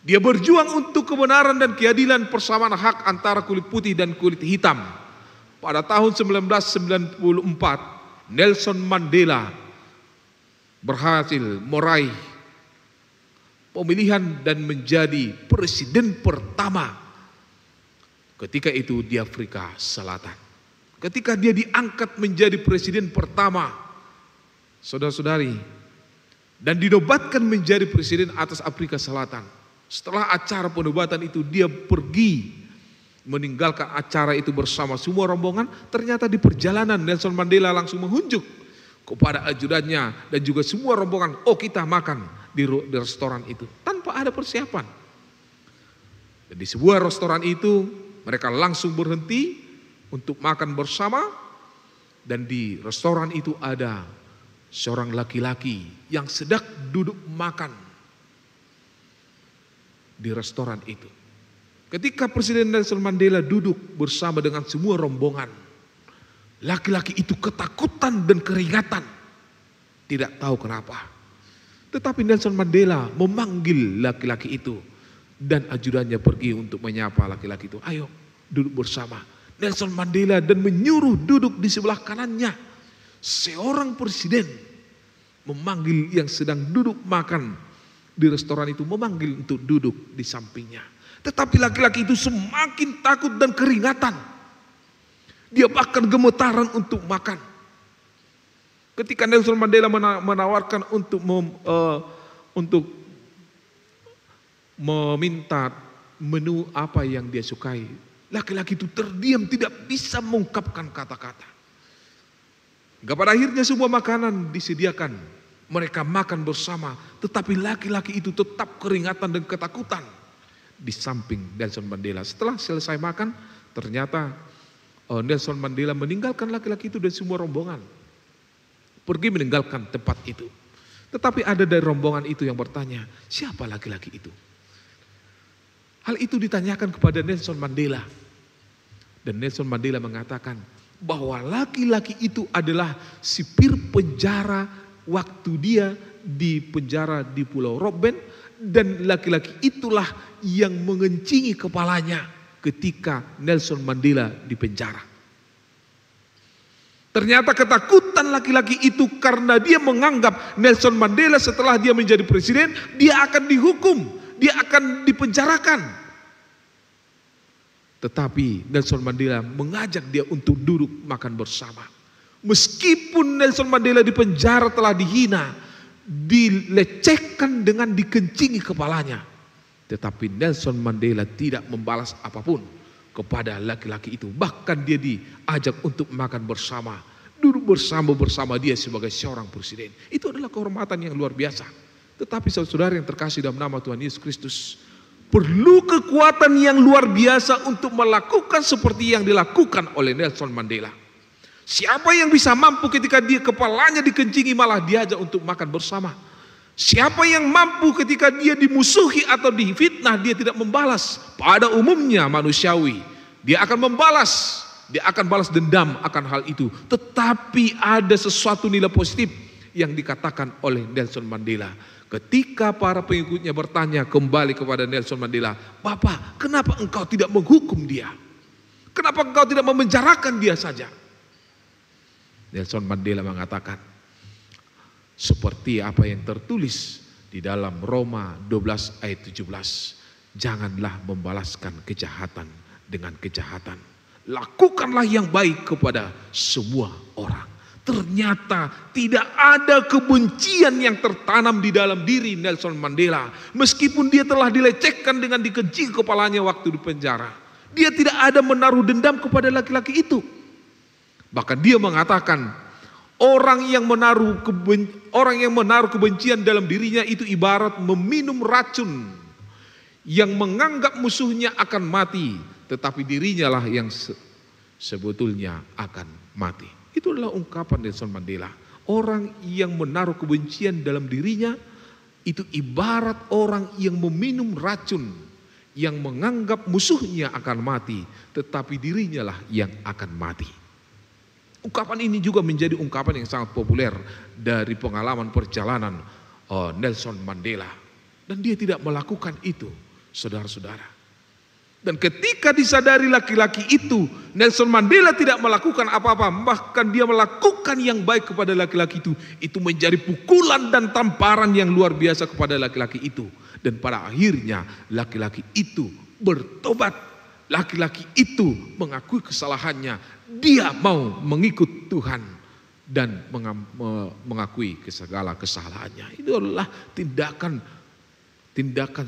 dia berjuang untuk kebenaran dan keadilan persamaan hak antara kulit putih dan kulit hitam. Pada tahun 1994, Nelson Mandela berhasil meraih pemilihan dan menjadi presiden pertama ketika itu di Afrika Selatan. Ketika dia diangkat menjadi presiden pertama, saudara-saudari, dan dinobatkan menjadi presiden atas Afrika Selatan. Setelah acara penobatan itu, dia pergi meninggalkan acara itu bersama semua rombongan. Ternyata di perjalanan Nelson Mandela langsung menghunjuk kepada ajudannya dan juga semua rombongan, oh kita makan di restoran itu tanpa ada persiapan. Dan di sebuah restoran itu mereka langsung berhenti untuk makan bersama, dan di restoran itu ada seorang laki-laki yang sedang duduk makan di restoran itu. Ketika Presiden Nelson Mandela duduk bersama dengan semua rombongan, laki-laki itu ketakutan dan keringatan, tidak tahu kenapa. Tetapi Nelson Mandela memanggil laki-laki itu, dan ajudannya pergi untuk menyapa laki-laki itu. Ayo duduk bersama. Nelson Mandela dan menyuruh duduk di sebelah kanannya. Seorang presiden memanggil yang sedang duduk makan di restoran itu, memanggil untuk duduk di sampingnya. Tetapi laki-laki itu semakin takut dan keringatan. Dia bahkan gemetaran untuk makan. Ketika Nelson Mandela menawarkan untuk meminta menu apa yang dia sukai, laki-laki itu terdiam, tidak bisa mengungkapkan kata-kata. Hingga pada akhirnya semua makanan disediakan. Mereka makan bersama, tetapi laki-laki itu tetap keringatan dan ketakutan di samping Nelson Mandela. Setelah selesai makan, ternyata Nelson Mandela meninggalkan laki-laki itu dan semua rombongan. Pergi meninggalkan tempat itu. Tetapi ada dari rombongan itu yang bertanya, siapa laki-laki itu? Hal itu ditanyakan kepada Nelson Mandela. Dan Nelson Mandela mengatakan bahwa laki-laki itu adalah sipir penjara waktu dia di penjara di Pulau Robben, dan laki-laki itulah yang mengencingi kepalanya ketika Nelson Mandela di penjara. Ternyata ketakutan laki-laki itu karena dia menganggap Nelson Mandela setelah dia menjadi presiden, dia akan dihukum, dia akan dipenjarakan. Tetapi Nelson Mandela mengajak dia untuk duduk makan bersama. Meskipun Nelson Mandela di penjara telah dihina, dilecehkan dengan dikencingi kepalanya, tetapi Nelson Mandela tidak membalas apapun kepada laki-laki itu. Bahkan dia diajak untuk makan bersama, duduk bersama dia sebagai seorang presiden. Itu adalah kehormatan yang luar biasa. Tetapi saudara yang terkasih dalam nama Tuhan Yesus Kristus, perlu kekuatan yang luar biasa untuk melakukan seperti yang dilakukan oleh Nelson Mandela. Siapa yang bisa mampu ketika dia kepalanya dikencingi malah diajak untuk makan bersama? Siapa yang mampu ketika dia dimusuhi atau difitnah dia tidak membalas? Pada umumnya manusiawi, dia akan membalas, dia akan balas dendam akan hal itu. Tetapi ada sesuatu nilai positif yang dikatakan oleh Nelson Mandela. Ketika para pengikutnya bertanya kembali kepada Nelson Mandela, "Bapak, kenapa engkau tidak menghukum dia? Kenapa engkau tidak memenjarakan dia saja?" Nelson Mandela mengatakan, seperti apa yang tertulis di dalam Roma 12 ayat 17, janganlah membalaskan kejahatan dengan kejahatan. Lakukanlah yang baik kepada semua orang. Ternyata tidak ada kebencian yang tertanam di dalam diri Nelson Mandela. Meskipun dia telah dilecehkan dengan dikencingi kepalanya waktu di penjara, dia tidak ada menaruh dendam kepada laki-laki itu. Bahkan dia mengatakan orang yang menaruh kebencian dalam dirinya itu ibarat meminum racun yang menganggap musuhnya akan mati, tetapi dirinya lah yang sebetulnya akan mati. Itu adalah ungkapan Nelson Mandela. Orang yang menaruh kebencian dalam dirinya itu ibarat orang yang meminum racun yang menganggap musuhnya akan mati, tetapi dirinya lah yang akan mati. Ungkapan ini juga menjadi ungkapan yang sangat populer dari pengalaman perjalanan Nelson Mandela. Dan dia tidak melakukan itu, saudara-saudara. Dan ketika disadari laki-laki itu, Nelson Mandela tidak melakukan apa-apa, bahkan dia melakukan yang baik kepada laki-laki itu menjadi pukulan dan tamparan yang luar biasa kepada laki-laki itu. Dan pada akhirnya laki-laki itu bertobat, laki-laki itu mengakui kesalahannya, dia mau mengikut Tuhan dan mengakui segala kesalahannya. Itu adalah tindakan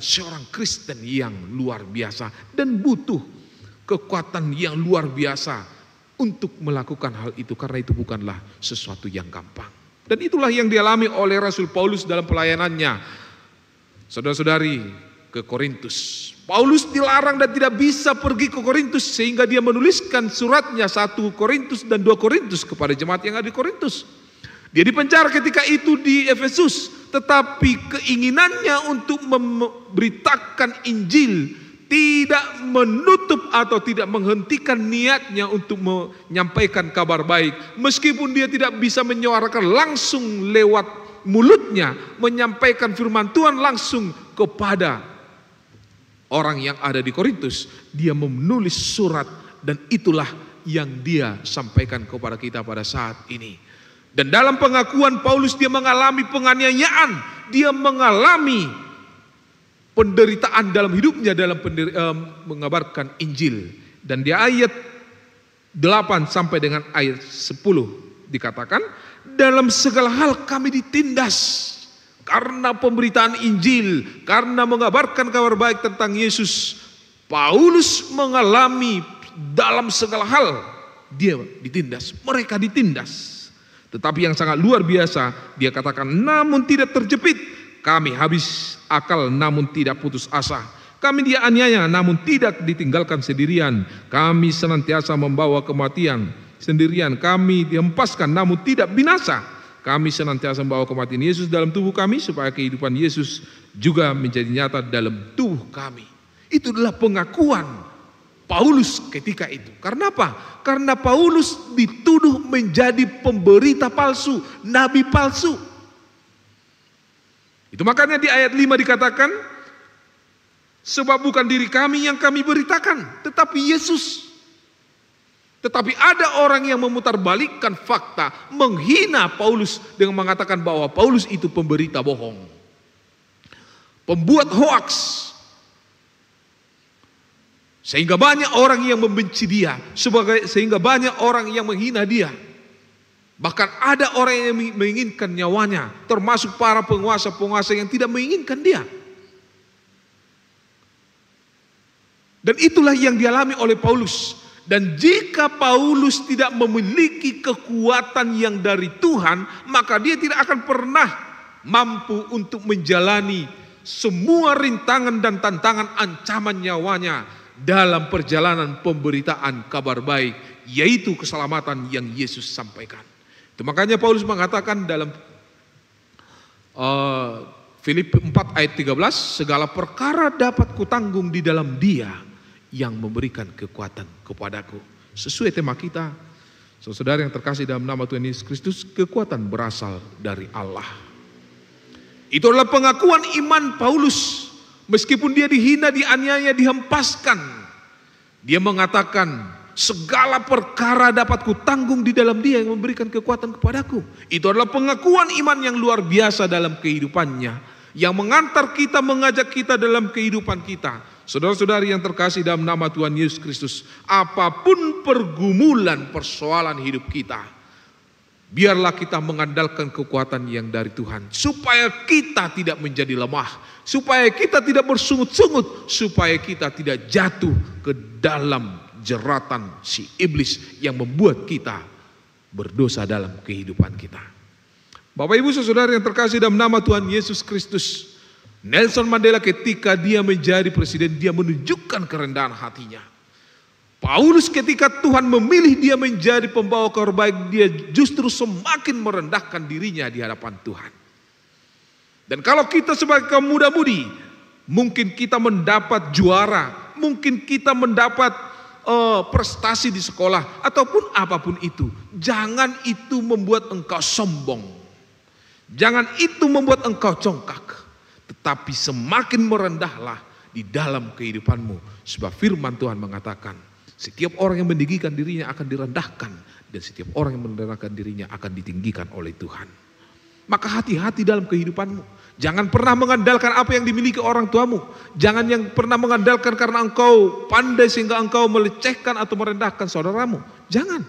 seorang Kristen yang luar biasa dan butuh kekuatan yang luar biasa untuk melakukan hal itu, karena itu bukanlah sesuatu yang gampang. Dan itulah yang dialami oleh Rasul Paulus dalam pelayanannya, saudara-saudari, ke Korintus. Paulus dilarang dan tidak bisa pergi ke Korintus, sehingga dia menuliskan suratnya 1 Korintus dan 2 Korintus kepada jemaat yang ada di Korintus. Dia dipenjara ketika itu di Efesus, tetapi keinginannya untuk memberitakan Injil tidak menutup atau tidak menghentikan niatnya untuk menyampaikan kabar baik. Meskipun dia tidak bisa menyuarakan langsung lewat mulutnya, menyampaikan firman Tuhan langsung kepada orang yang ada di Korintus, dia menulis surat, dan itulah yang dia sampaikan kepada kita pada saat ini. Dan dalam pengakuan Paulus, dia mengalami penganiayaan, dia mengalami penderitaan dalam hidupnya dalam mengabarkan Injil. Dan di ayat 8 sampai dengan ayat 10 dikatakan, dalam segala hal kami ditindas karena pemberitaan Injil, karena mengabarkan kabar baik tentang Yesus. Paulus mengalami dalam segala hal dia ditindas, mereka ditindas. Tetapi yang sangat luar biasa, dia katakan, namun tidak terjepit. Kami habis akal namun tidak putus asa. Kami dianiaya namun tidak ditinggalkan sendirian. Kami senantiasa membawa kematian sendirian. Kami dihempaskan namun tidak binasa. Kami senantiasa membawa kematian Yesus dalam tubuh kami, supaya kehidupan Yesus juga menjadi nyata dalam tubuh kami. Itu adalah pengakuan Paulus ketika itu. Karena apa? Karena Paulus dituduh menjadi pemberita palsu, nabi palsu. Itu makanya di ayat 5 dikatakan, sebab bukan diri kami yang kami beritakan, tetapi Yesus. Tetapi ada orang yang memutarbalikkan fakta, menghina Paulus dengan mengatakan bahwa Paulus itu pemberita bohong, pembuat hoaks. Sehingga banyak orang yang membenci dia, sehingga banyak orang yang menghina dia. Bahkan ada orang yang menginginkan nyawanya, termasuk para penguasa-penguasa yang tidak menginginkan dia. Dan itulah yang dialami oleh Paulus. Dan jika Paulus tidak memiliki kekuatan yang dari Tuhan, maka dia tidak akan pernah mampu untuk menjalani semua rintangan dan tantangan ancaman nyawanya dalam perjalanan pemberitaan kabar baik, yaitu keselamatan yang Yesus sampaikan. Itu makanya Paulus mengatakan dalam Filipi 4 ayat 13, segala perkara dapat kutanggung di dalam Dia yang memberikan kekuatan kepadaku. Sesuai tema kita, saudara yang terkasih dalam nama Tuhan Yesus Kristus, kekuatan berasal dari Allah. Itu adalah pengakuan iman Paulus. Meskipun dia dihina, dianiaya, dihempaskan, dia mengatakan segala perkara dapat kutanggung di dalam Dia yang memberikan kekuatan kepadaku. Itu adalah pengakuan iman yang luar biasa dalam kehidupannya, yang mengantar kita, mengajak kita dalam kehidupan kita. Saudara-saudari yang terkasih dalam nama Tuhan Yesus Kristus, apapun pergumulan persoalan hidup kita, biarlah kita mengandalkan kekuatan yang dari Tuhan, supaya kita tidak menjadi lemah, supaya kita tidak bersungut-sungut, supaya kita tidak jatuh ke dalam jeratan si iblis yang membuat kita berdosa dalam kehidupan kita. Bapak Ibu saudara yang terkasih dalam nama Tuhan Yesus Kristus, Nelson Mandela ketika dia menjadi presiden, dia menunjukkan kerendahan hatinya. Paulus ketika Tuhan memilih dia menjadi pembawa kabar baik, dia justru semakin merendahkan dirinya di hadapan Tuhan. Dan kalau kita sebagai kaum muda-mudi, mungkin kita mendapat juara, mungkin kita mendapat prestasi di sekolah, ataupun apapun itu, jangan itu membuat engkau sombong, jangan itu membuat engkau congkak. Tetapi semakin merendahlah di dalam kehidupanmu. Sebab firman Tuhan mengatakan, setiap orang yang meninggikan dirinya akan direndahkan, dan setiap orang yang merendahkan dirinya akan ditinggikan oleh Tuhan. Maka hati-hati dalam kehidupanmu. Jangan pernah mengandalkan apa yang dimiliki orang tuamu. Jangan yang pernah mengandalkan karena engkau pandai sehingga engkau melecehkan atau merendahkan saudaramu. Jangan.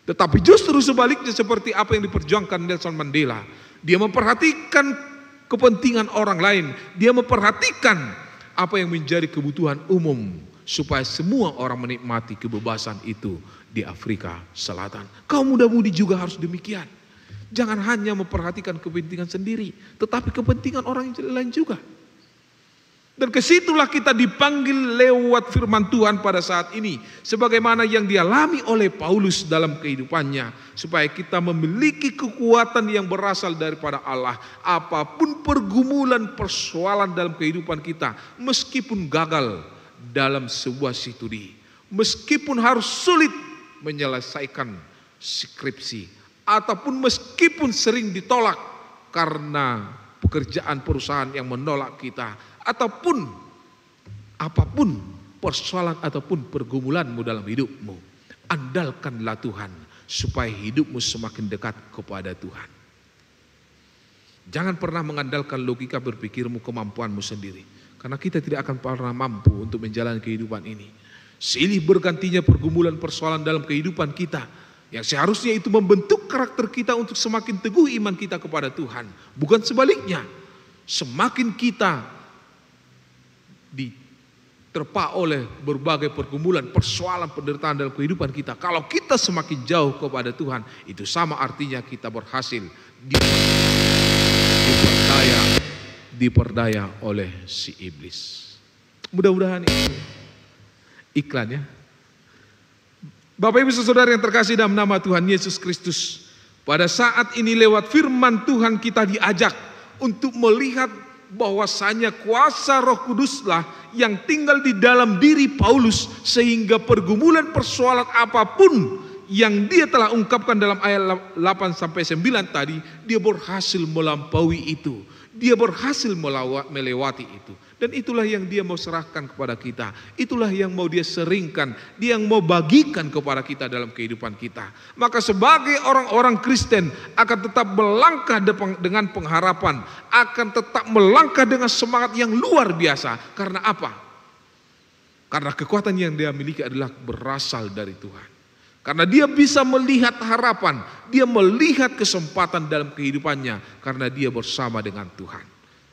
Tetapi justru sebaliknya, seperti apa yang diperjuangkan Nelson Mandela. Dia memperhatikan kepentingan orang lain. Dia memperhatikan apa yang menjadi kebutuhan umum, supaya semua orang menikmati kebebasan itu di Afrika Selatan. Kaum muda-mudi juga harus demikian. Jangan hanya memperhatikan kepentingan sendiri, tetapi kepentingan orang lain juga. Dan kesitulah kita dipanggil lewat firman Tuhan pada saat ini, sebagaimana yang dialami oleh Paulus dalam kehidupannya, supaya kita memiliki kekuatan yang berasal daripada Allah. Apapun pergumulan persoalan dalam kehidupan kita, meskipun gagal dalam sebuah studi, meskipun harus sulit menyelesaikan skripsi, ataupun meskipun sering ditolak karena pekerjaan perusahaan yang menolak kita, ataupun apapun persoalan ataupun pergumulanmu dalam hidupmu, andalkanlah Tuhan supaya hidupmu semakin dekat kepada Tuhan. Jangan pernah mengandalkan logika berpikirmu, kemampuanmu sendiri, karena kita tidak akan pernah mampu untuk menjalani kehidupan ini. Silih bergantinya pergumulan persoalan dalam kehidupan kita, yang seharusnya itu membentuk karakter kita untuk semakin teguh iman kita kepada Tuhan. Bukan sebaliknya, semakin kita terpa oleh berbagai pergumulan, persoalan, penderitaan dalam kehidupan kita. Kalau kita semakin jauh kepada Tuhan, itu sama artinya kita berhasil diperdaya oleh si iblis. Mudah-mudahan itu iklan ya. Bapak Ibu Saudara yang terkasih dalam nama Tuhan Yesus Kristus, pada saat ini lewat firman Tuhan kita diajak untuk melihat bahwasanya kuasa Roh Kuduslah yang tinggal di dalam diri Paulus, sehingga pergumulan persoalan apapun yang dia telah ungkapkan dalam ayat 8 sampai 9 tadi, dia berhasil melampaui itu. Dia berhasil melewati itu. Dan itulah yang dia mau serahkan kepada kita. Itulah yang mau dia seringkan. Dia yang mau bagikan kepada kita dalam kehidupan kita. Maka sebagai orang-orang Kristen akan tetap melangkah dengan pengharapan. Akan tetap melangkah dengan semangat yang luar biasa. Karena apa? Karena kekuatan yang dia miliki adalah berasal dari Tuhan. Karena dia bisa melihat harapan. Dia melihat kesempatan dalam kehidupannya. Karena dia bersama dengan Tuhan.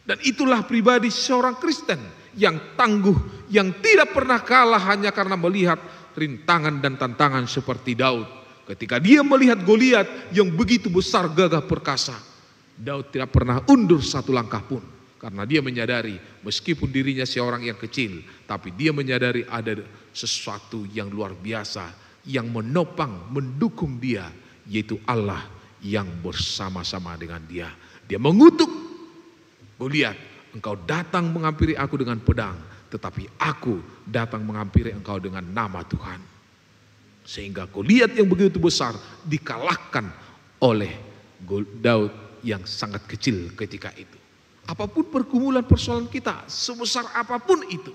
Dan itulah pribadi seorang Kristen yang tangguh, yang tidak pernah kalah hanya karena melihat rintangan dan tantangan seperti Daud. Ketika dia melihat Goliat yang begitu besar, gagah, perkasa, Daud tidak pernah undur satu langkah pun. Karena dia menyadari meskipun dirinya seorang yang kecil, tapi dia menyadari ada sesuatu yang luar biasa yang menopang, mendukung dia, yaitu Allah yang bersama-sama dengan dia. Dia mengutuk Goliat, engkau datang menghampiri aku dengan pedang, tetapi aku datang menghampiri engkau dengan nama Tuhan. Sehingga Goliat yang begitu besar dikalahkan oleh Daud yang sangat kecil ketika itu. Apapun pergumulan persoalan kita, sebesar apapun itu,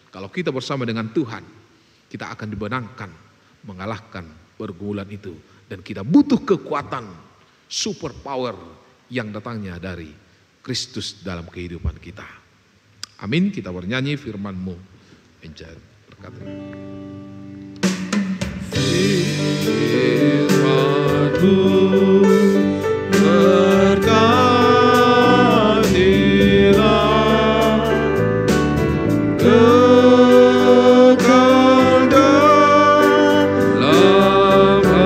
kalau kita bersama dengan Tuhan, kita akan dibenangkan mengalahkan pergumulan itu. Dan kita butuh kekuatan, super power yang datangnya dari Kristus dalam kehidupan kita. Amin. Kita bernyanyi firman-Mu. Enjad berkata. Firman-Mu berkatilah kekal dalam hatiku.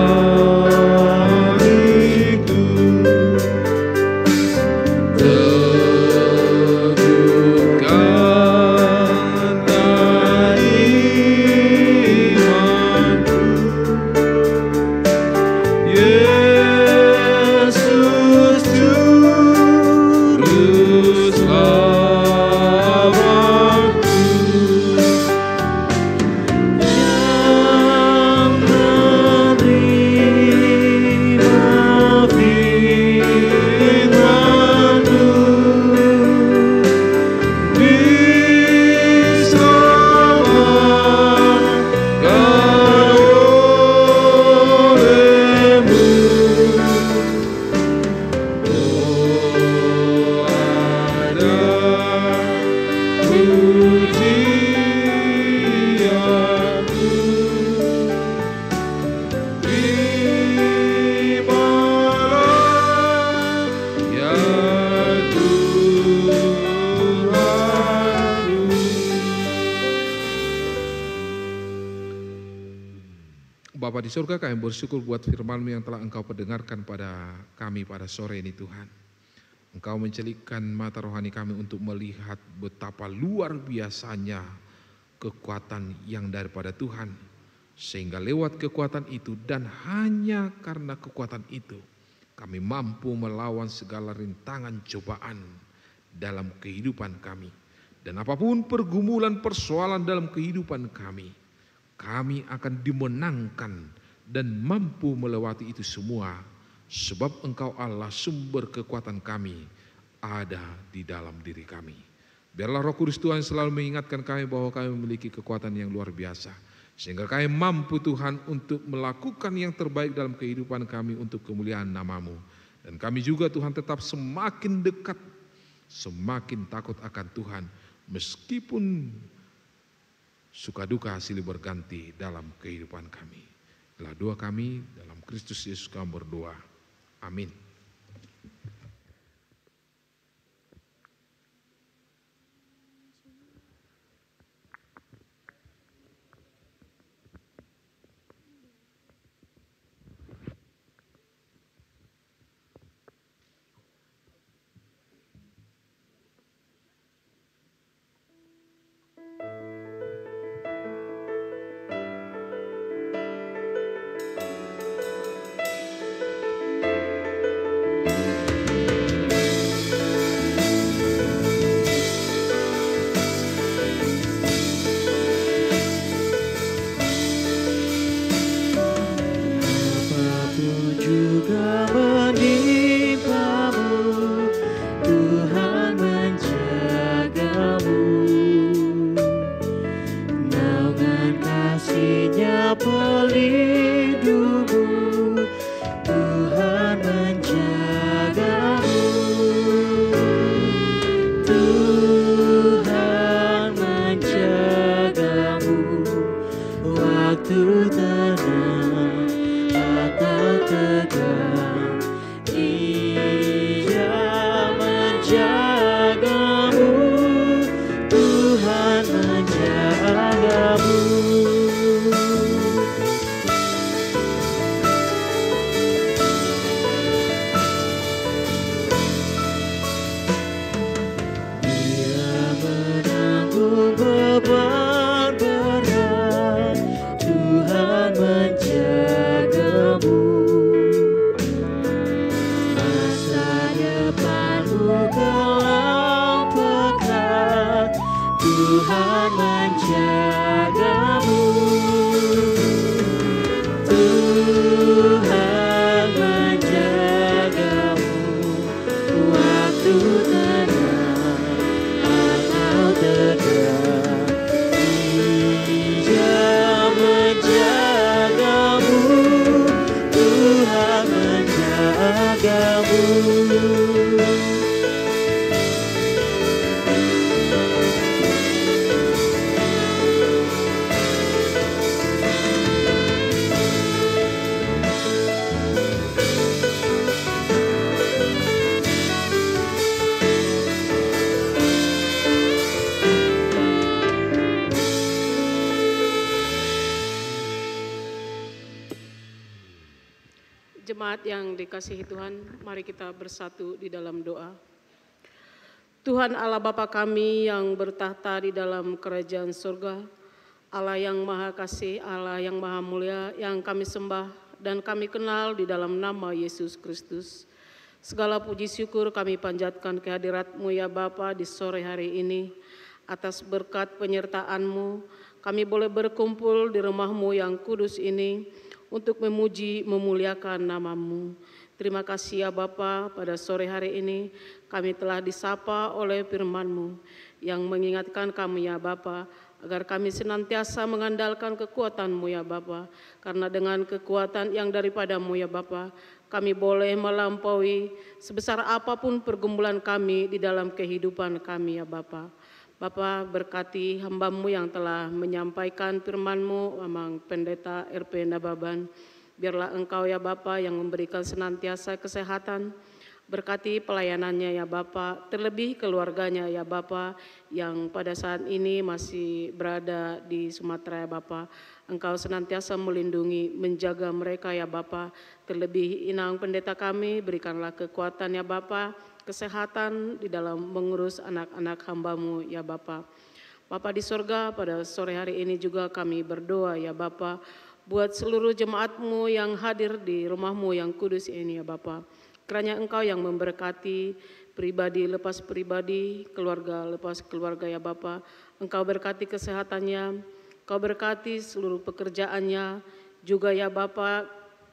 Bapa di surga, kami bersyukur buat firman-Mu yang telah Engkau pendengarkan pada kami pada sore ini Tuhan. Engkau mencelikkan mata rohani kami untuk melihat betapa luar biasanya kekuatan yang daripada Tuhan. Sehingga lewat kekuatan itu dan hanya karena kekuatan itu, kami mampu melawan segala rintangan cobaan dalam kehidupan kami. Dan apapun pergumulan persoalan dalam kehidupan kami akan dimenangkan dan mampu melewati itu semua. Sebab Engkau Allah, sumber kekuatan kami ada di dalam diri kami. Biarlah Roh Kudus Tuhan selalu mengingatkan kami bahwa kami memiliki kekuatan yang luar biasa. Sehingga kami mampu Tuhan untuk melakukan yang terbaik dalam kehidupan kami untuk kemuliaan nama-Mu. Dan kami juga Tuhan tetap semakin dekat, semakin takut akan Tuhan. Meskipun suka duka silih berganti dalam kehidupan kami. Inilah doa kami dalam Kristus Yesus kami berdoa. Amin. Tuhan menjagamu, Tuhan menjagamu, waktu tenang atau tegang, Dia menjagamu, Tuhan menjagamu. Jemaat yang dikasihi Tuhan, mari kita bersatu di dalam doa. Tuhan Allah Bapa kami yang bertahta di dalam kerajaan surga, Allah yang maha kasih, Allah yang maha mulia, yang kami sembah dan kami kenal di dalam nama Yesus Kristus. Segala puji syukur kami panjatkan kehadirat-Mu ya Bapa di sore hari ini. Atas berkat penyertaan-Mu, kami boleh berkumpul di rumah-Mu yang kudus ini, untuk memuji, memuliakan nama-Mu. Terima kasih ya Bapa, pada sore hari ini kami telah disapa oleh firman-Mu yang mengingatkan kami ya Bapa, agar kami senantiasa mengandalkan kekuatan-Mu ya Bapa. Karena dengan kekuatan yang daripada-Mu ya Bapa, kami boleh melampaui sebesar apapun pergumulan kami di dalam kehidupan kami ya Bapa. Bapa, berkati hamba-Mu yang telah menyampaikan firman-Mu, Amang Pendeta RP Nababan. Biarlah Engkau ya Bapa yang memberikan senantiasa kesehatan. Berkati pelayanannya ya Bapa, terlebih keluarganya ya Bapa yang pada saat ini masih berada di Sumatera ya Bapa. Engkau senantiasa melindungi, menjaga mereka ya Bapa. Terlebih inang pendeta kami, berikanlah kekuatan ya Bapa, kesehatan di dalam mengurus anak-anak hamba-Mu ya Bapa. Bapa di sorga, pada sore hari ini juga kami berdoa ya Bapa, buat seluruh jemaat-Mu yang hadir di rumah-Mu yang kudus ini ya Bapa. Kiranya Engkau yang memberkati pribadi lepas pribadi, keluarga lepas keluarga ya Bapa. Engkau berkati kesehatannya, Engkau berkati seluruh pekerjaannya, juga ya Bapa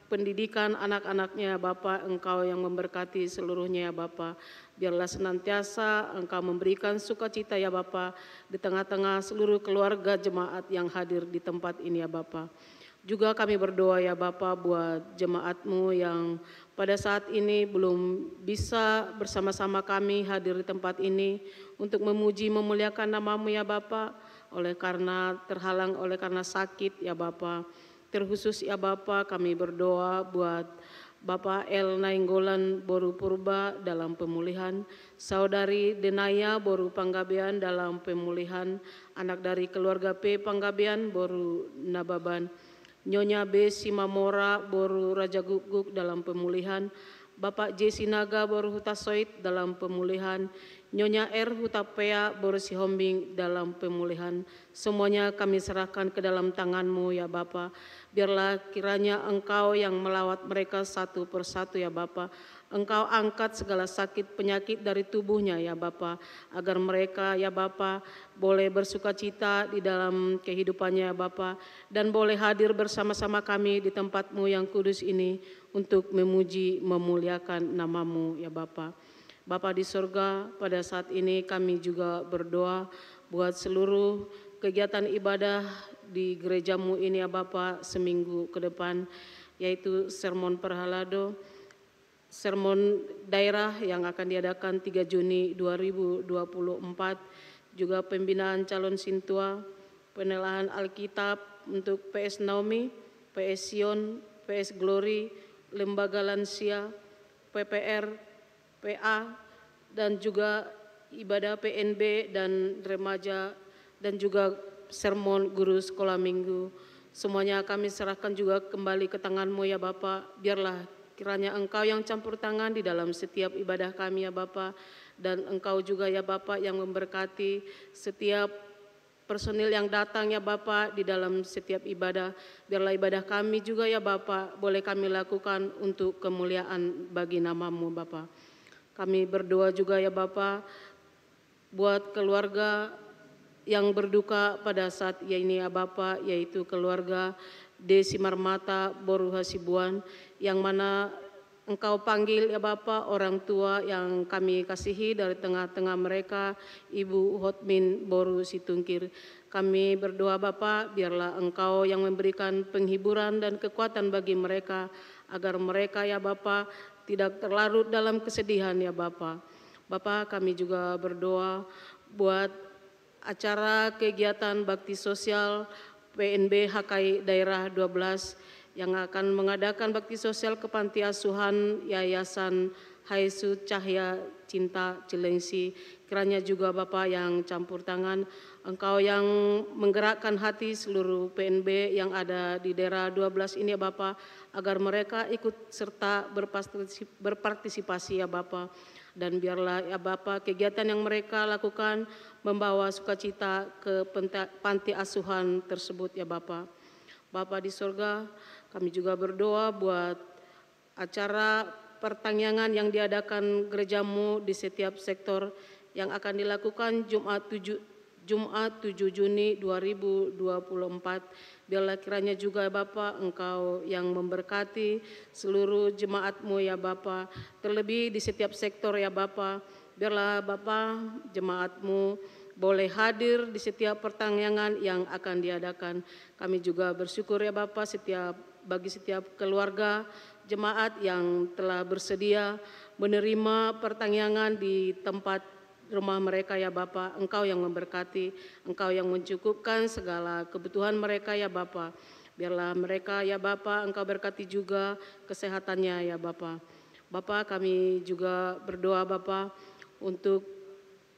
pendidikan anak-anaknya Bapa, Engkau yang memberkati seluruhnya ya Bapa. Biarlah senantiasa Engkau memberikan sukacita ya Bapa di tengah-tengah seluruh keluarga jemaat yang hadir di tempat ini ya Bapa. Juga kami berdoa ya Bapa buat jemaat-Mu yang pada saat ini belum bisa bersama-sama kami hadir di tempat ini untuk memuji memuliakan nama-Mu ya Bapa, oleh karena terhalang oleh karena sakit ya Bapa. Terkhusus ya Bapa, kami berdoa buat Bapak El Nainggolan Boru Purba dalam pemulihan, Saudari Denaya Boru Panggabean dalam pemulihan, anak dari keluarga P Panggabean Boru Nababan, Nyonya B Simamora Boru Raja Guguk dalam pemulihan, Bapak J Sinaga Boru Hutasoit dalam pemulihan, Nyonya R Hutapea Boru Sihombing dalam pemulihan. Semuanya kami serahkan ke dalam tangan-Mu ya Bapa. Biarlah kiranya Engkau yang melawat mereka satu persatu ya Bapa. Engkau angkat segala sakit penyakit dari tubuhnya ya Bapa, agar mereka ya Bapa boleh bersukacita di dalam kehidupannya ya Bapa, dan boleh hadir bersama-sama kami di tempat-Mu yang kudus ini untuk memuji memuliakan nama-Mu ya Bapa. Bapa di surga, pada saat ini kami juga berdoa buat seluruh kegiatan ibadah di gereja-Mu ini ya Bapa seminggu ke depan, yaitu sermon perhalado, sermon daerah yang akan diadakan 3 Juni 2024, juga pembinaan calon sintua, penelahan Alkitab untuk PS Naomi, PS Sion, PS Glory, Lembaga Lansia, PPR, PA, dan juga ibadah PNB dan remaja, dan juga sermon guru sekolah minggu. Semuanya kami serahkan juga kembali ke tangan-Mu ya Bapa. Biarlah kiranya Engkau yang campur tangan di dalam setiap ibadah kami ya Bapa, dan Engkau juga ya Bapa yang memberkati setiap personil yang datang ya Bapa di dalam setiap ibadah. Biarlah ibadah kami juga ya Bapa boleh kami lakukan untuk kemuliaan bagi nama-Mu Bapa. Kami berdoa juga ya Bapa buat keluarga yang berduka pada saat ini ya Bapa, yaitu keluarga Desi Marmata Boru Hasibuan, yang mana Engkau panggil ya Bapa orang tua yang kami kasihi dari tengah-tengah mereka, Ibu Hotmin Boru Situngkir. Kami berdoa Bapa, biarlah Engkau yang memberikan penghiburan dan kekuatan bagi mereka, agar mereka ya Bapa tidak terlarut dalam kesedihan ya Bapa. Bapa, kami juga berdoa buat acara kegiatan bakti sosial PNB HKI Daerah 12 yang akan mengadakan bakti sosial ke Panti Asuhan Yayasan Haisu Cahya Cinta Cilengsi. Kiranya juga Bapak yang campur tangan, Engkau yang menggerakkan hati seluruh PNB yang ada di daerah 12 ini ya Bapak, agar mereka ikut serta berpartisipasi ya Bapak. Dan biarlah ya Bapak kegiatan yang mereka lakukan membawa sukacita ke panti asuhan tersebut ya Bapak. Bapak di surga, kami juga berdoa buat acara pertanyaan yang diadakan gerejamu di setiap sektor yang akan dilakukan Jumat 7 Juni 2024. Biarlah kiranya juga ya Bapak, Engkau yang memberkati seluruh jemaatmu ya Bapak, terlebih di setiap sektor ya Bapak. Biarlah Bapak jemaatmu boleh hadir di setiap pertanyaan yang akan diadakan. Kami juga bersyukur ya Bapak bagi setiap keluarga jemaat yang telah bersedia menerima pertanyaan di tempat rumah mereka ya Bapak. Engkau yang memberkati, Engkau yang mencukupkan segala kebutuhan mereka ya Bapak. Biarlah mereka ya Bapak, Engkau berkati juga kesehatannya ya Bapak. Bapak, kami juga berdoa Bapak untuk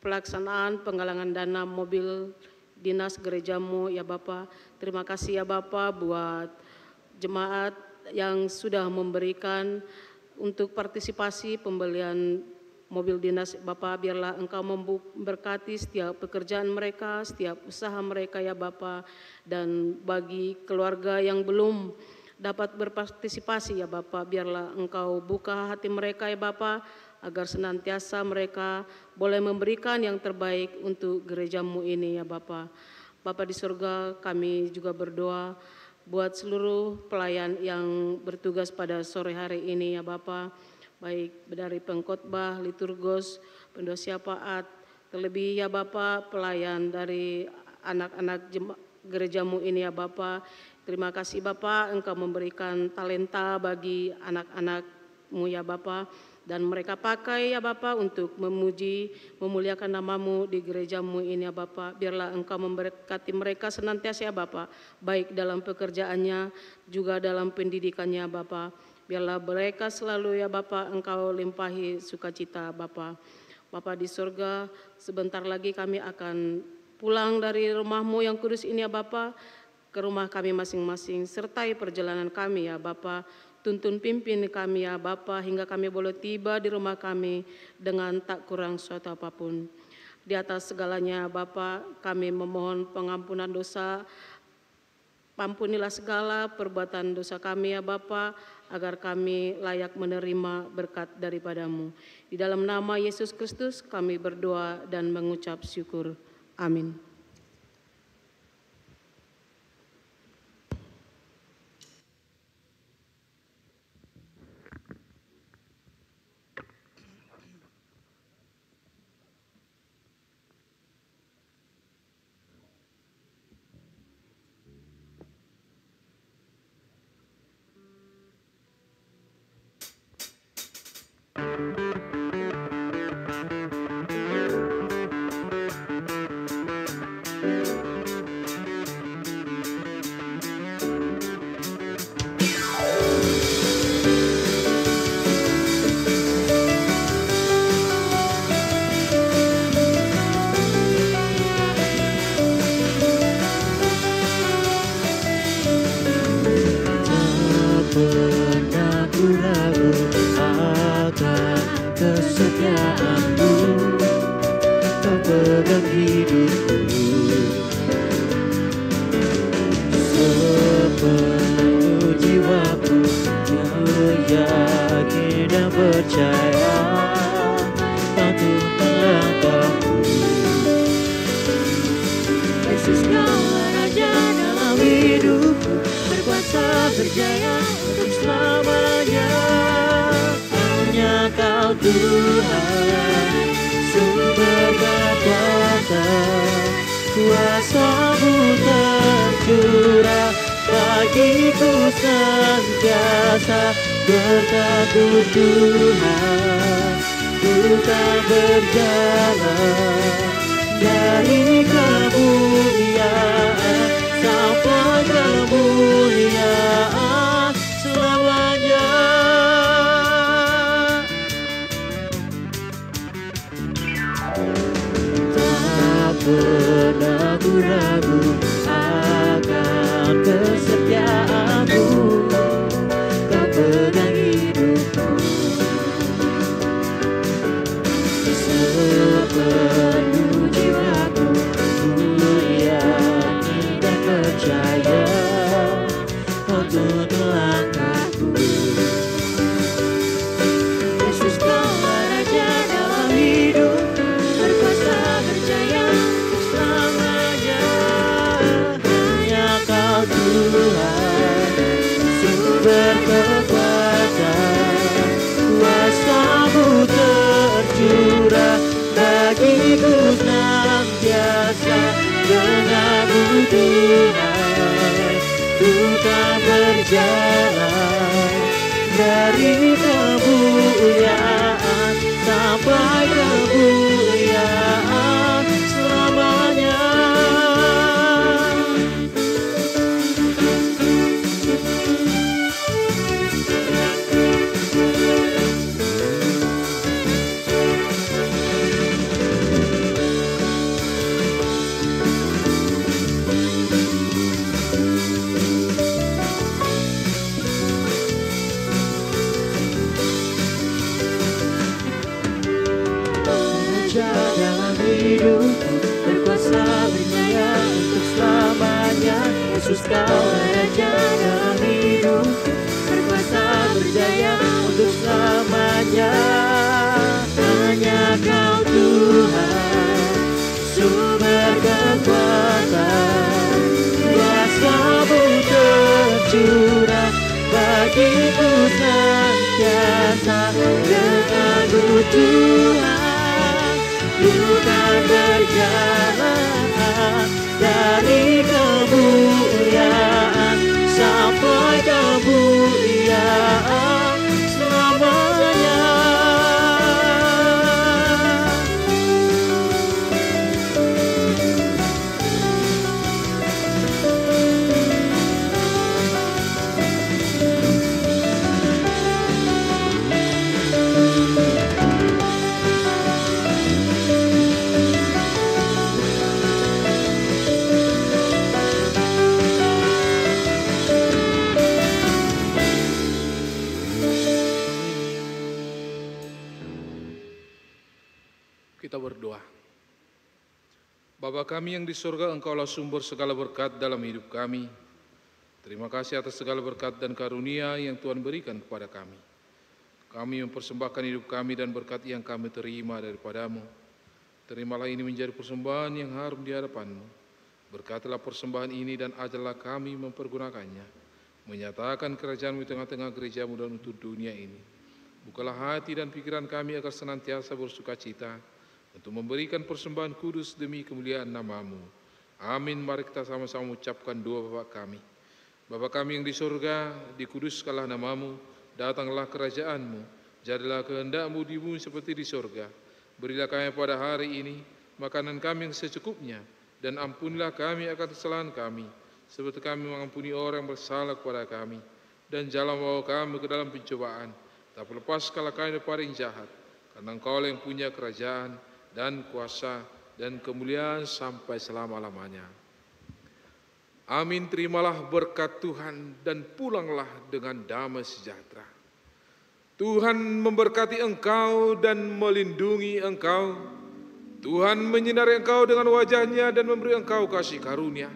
pelaksanaan penggalangan dana mobil dinas gerejamu ya Bapak. Terima kasih ya Bapak buat jemaat yang sudah memberikan untuk partisipasi pembelian mobil dinas Bapak. Biarlah Engkau memberkati setiap pekerjaan mereka, setiap usaha mereka ya Bapak. Dan bagi keluarga yang belum dapat berpartisipasi ya Bapak, biarlah Engkau buka hati mereka ya Bapak, agar senantiasa mereka boleh memberikan yang terbaik untuk gerejamu ini ya Bapak. Bapak di surga, kami juga berdoa buat seluruh pelayan yang bertugas pada sore hari ini ya Bapak, baik dari pengkhotbah, liturgos, pendoa syafaat, terlebih ya Bapak pelayan dari anak-anak gerejamu ini ya Bapak. Terima kasih Bapak, Engkau memberikan talenta bagi anak-anakmu ya Bapak, dan mereka pakai ya Bapak untuk memuji, memuliakan namamu di gerejamu ini ya Bapak. Biarlah Engkau memberkati mereka senantiasa ya Bapak, baik dalam pekerjaannya juga dalam pendidikannya Bapak. Biarlah mereka selalu ya Bapak Engkau limpahi sukacita Bapak. Bapak di surga, sebentar lagi kami akan pulang dari rumahmu yang kudus ini ya Bapak, ke rumah kami masing-masing. Sertai perjalanan kami ya Bapak. Tuntun pimpin kami ya Bapa, hingga kami boleh tiba di rumah kami dengan tak kurang suatu apapun. Di atas segalanya Bapa, kami memohon pengampunan dosa. Ampunilah segala perbuatan dosa kami ya Bapa, agar kami layak menerima berkat daripadamu. Di dalam nama Yesus Kristus kami berdoa dan mengucap syukur. Amin. bagiku senantiasa berteduh Tuhan. Ku tak berjalan dari kemuliaan sampai kemuliaan selamanya. Tak pernah ku ragu akan kesetiaanmu, kau pegang hidupku sepenuh jiwaku. Ku yakini dan percaya kau tuntun langkahku. Yesus, Kaulah Raja dalam hidupku, berkuasa berjaya untuk selamanya. Hanya Kau Tuhan, sumber kekuatan, kuasa-Mu tercurah bagiku senantiasa. Denganmu Tuhan, ku tak berjalan dari kemuliaan sampai kemuliaan selamanya. Dalam hidupku berkuasa berjaya untuk selamanya. Yesus, Kaulah Raja dalam hidupku, berkuasa berjaya untuk selamanya. Hanya Kau Tuhan, sumber kekuatan, kuasa-Mu tercurah bagiku senantiasa. Denganmu Tuhan, ku tak berjalan dari kemuliaan sampai kemuliaan selamanya. Kita berdoa. Bapa kami yang di surga, Engkaulah sumber segala berkat dalam hidup kami. Terima kasih atas segala berkat dan karunia yang Tuhan berikan kepada kami. Kami mempersembahkan hidup kami dan berkat yang kami terima daripadamu. Terimalah ini menjadi persembahan yang harum di hadapan-Mu. Berkatilah persembahan ini dan ajarlah kami mempergunakannya, menyatakan kerajaan-Mu di tengah-tengah gereja-Mu dan untuk dunia ini. Bukalah hati dan pikiran kami agar senantiasa bersuka cita untuk memberikan persembahan kudus demi kemuliaan nama-Mu. Amin. Mari kita sama-sama ucapkan doa Bapa kami. Bapa kami yang di surga, dikuduskanlah nama-Mu, datanglah kerajaan-Mu, jadilah kehendak-Mu di bumi seperti di surga. Berilah kami pada hari ini makanan kami yang secukupnya, dan ampunilah kami akan kesalahan kami, seperti kami mengampuni orang yang bersalah kepada kami. Dan jangan bawa kami ke dalam pencobaan, tapi lepaskanlah kami daripada yang jahat, karena Engkau yang punya kerajaan dan kuasa dan kemuliaan sampai selama-lamanya. Amin. Terimalah berkat Tuhan dan pulanglah dengan damai sejahtera. Tuhan memberkati engkau dan melindungi engkau. Tuhan menyinari engkau dengan wajah-Nya dan memberi engkau kasih karunia.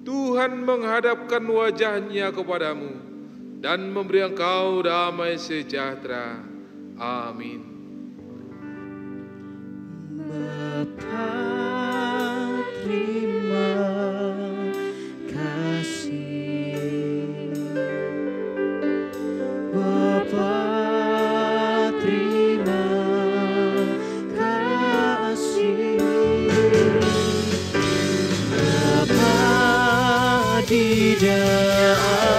Tuhan menghadapkan wajah-Nya kepadamu dan memberi engkau damai sejahtera. Amin. Bapa, terima kasih. Bapa, terima kasih. Bapa di dalam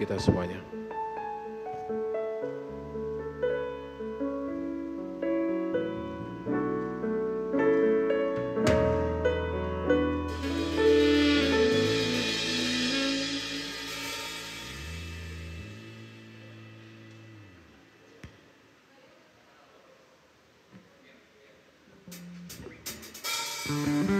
kita semuanya. Thank you.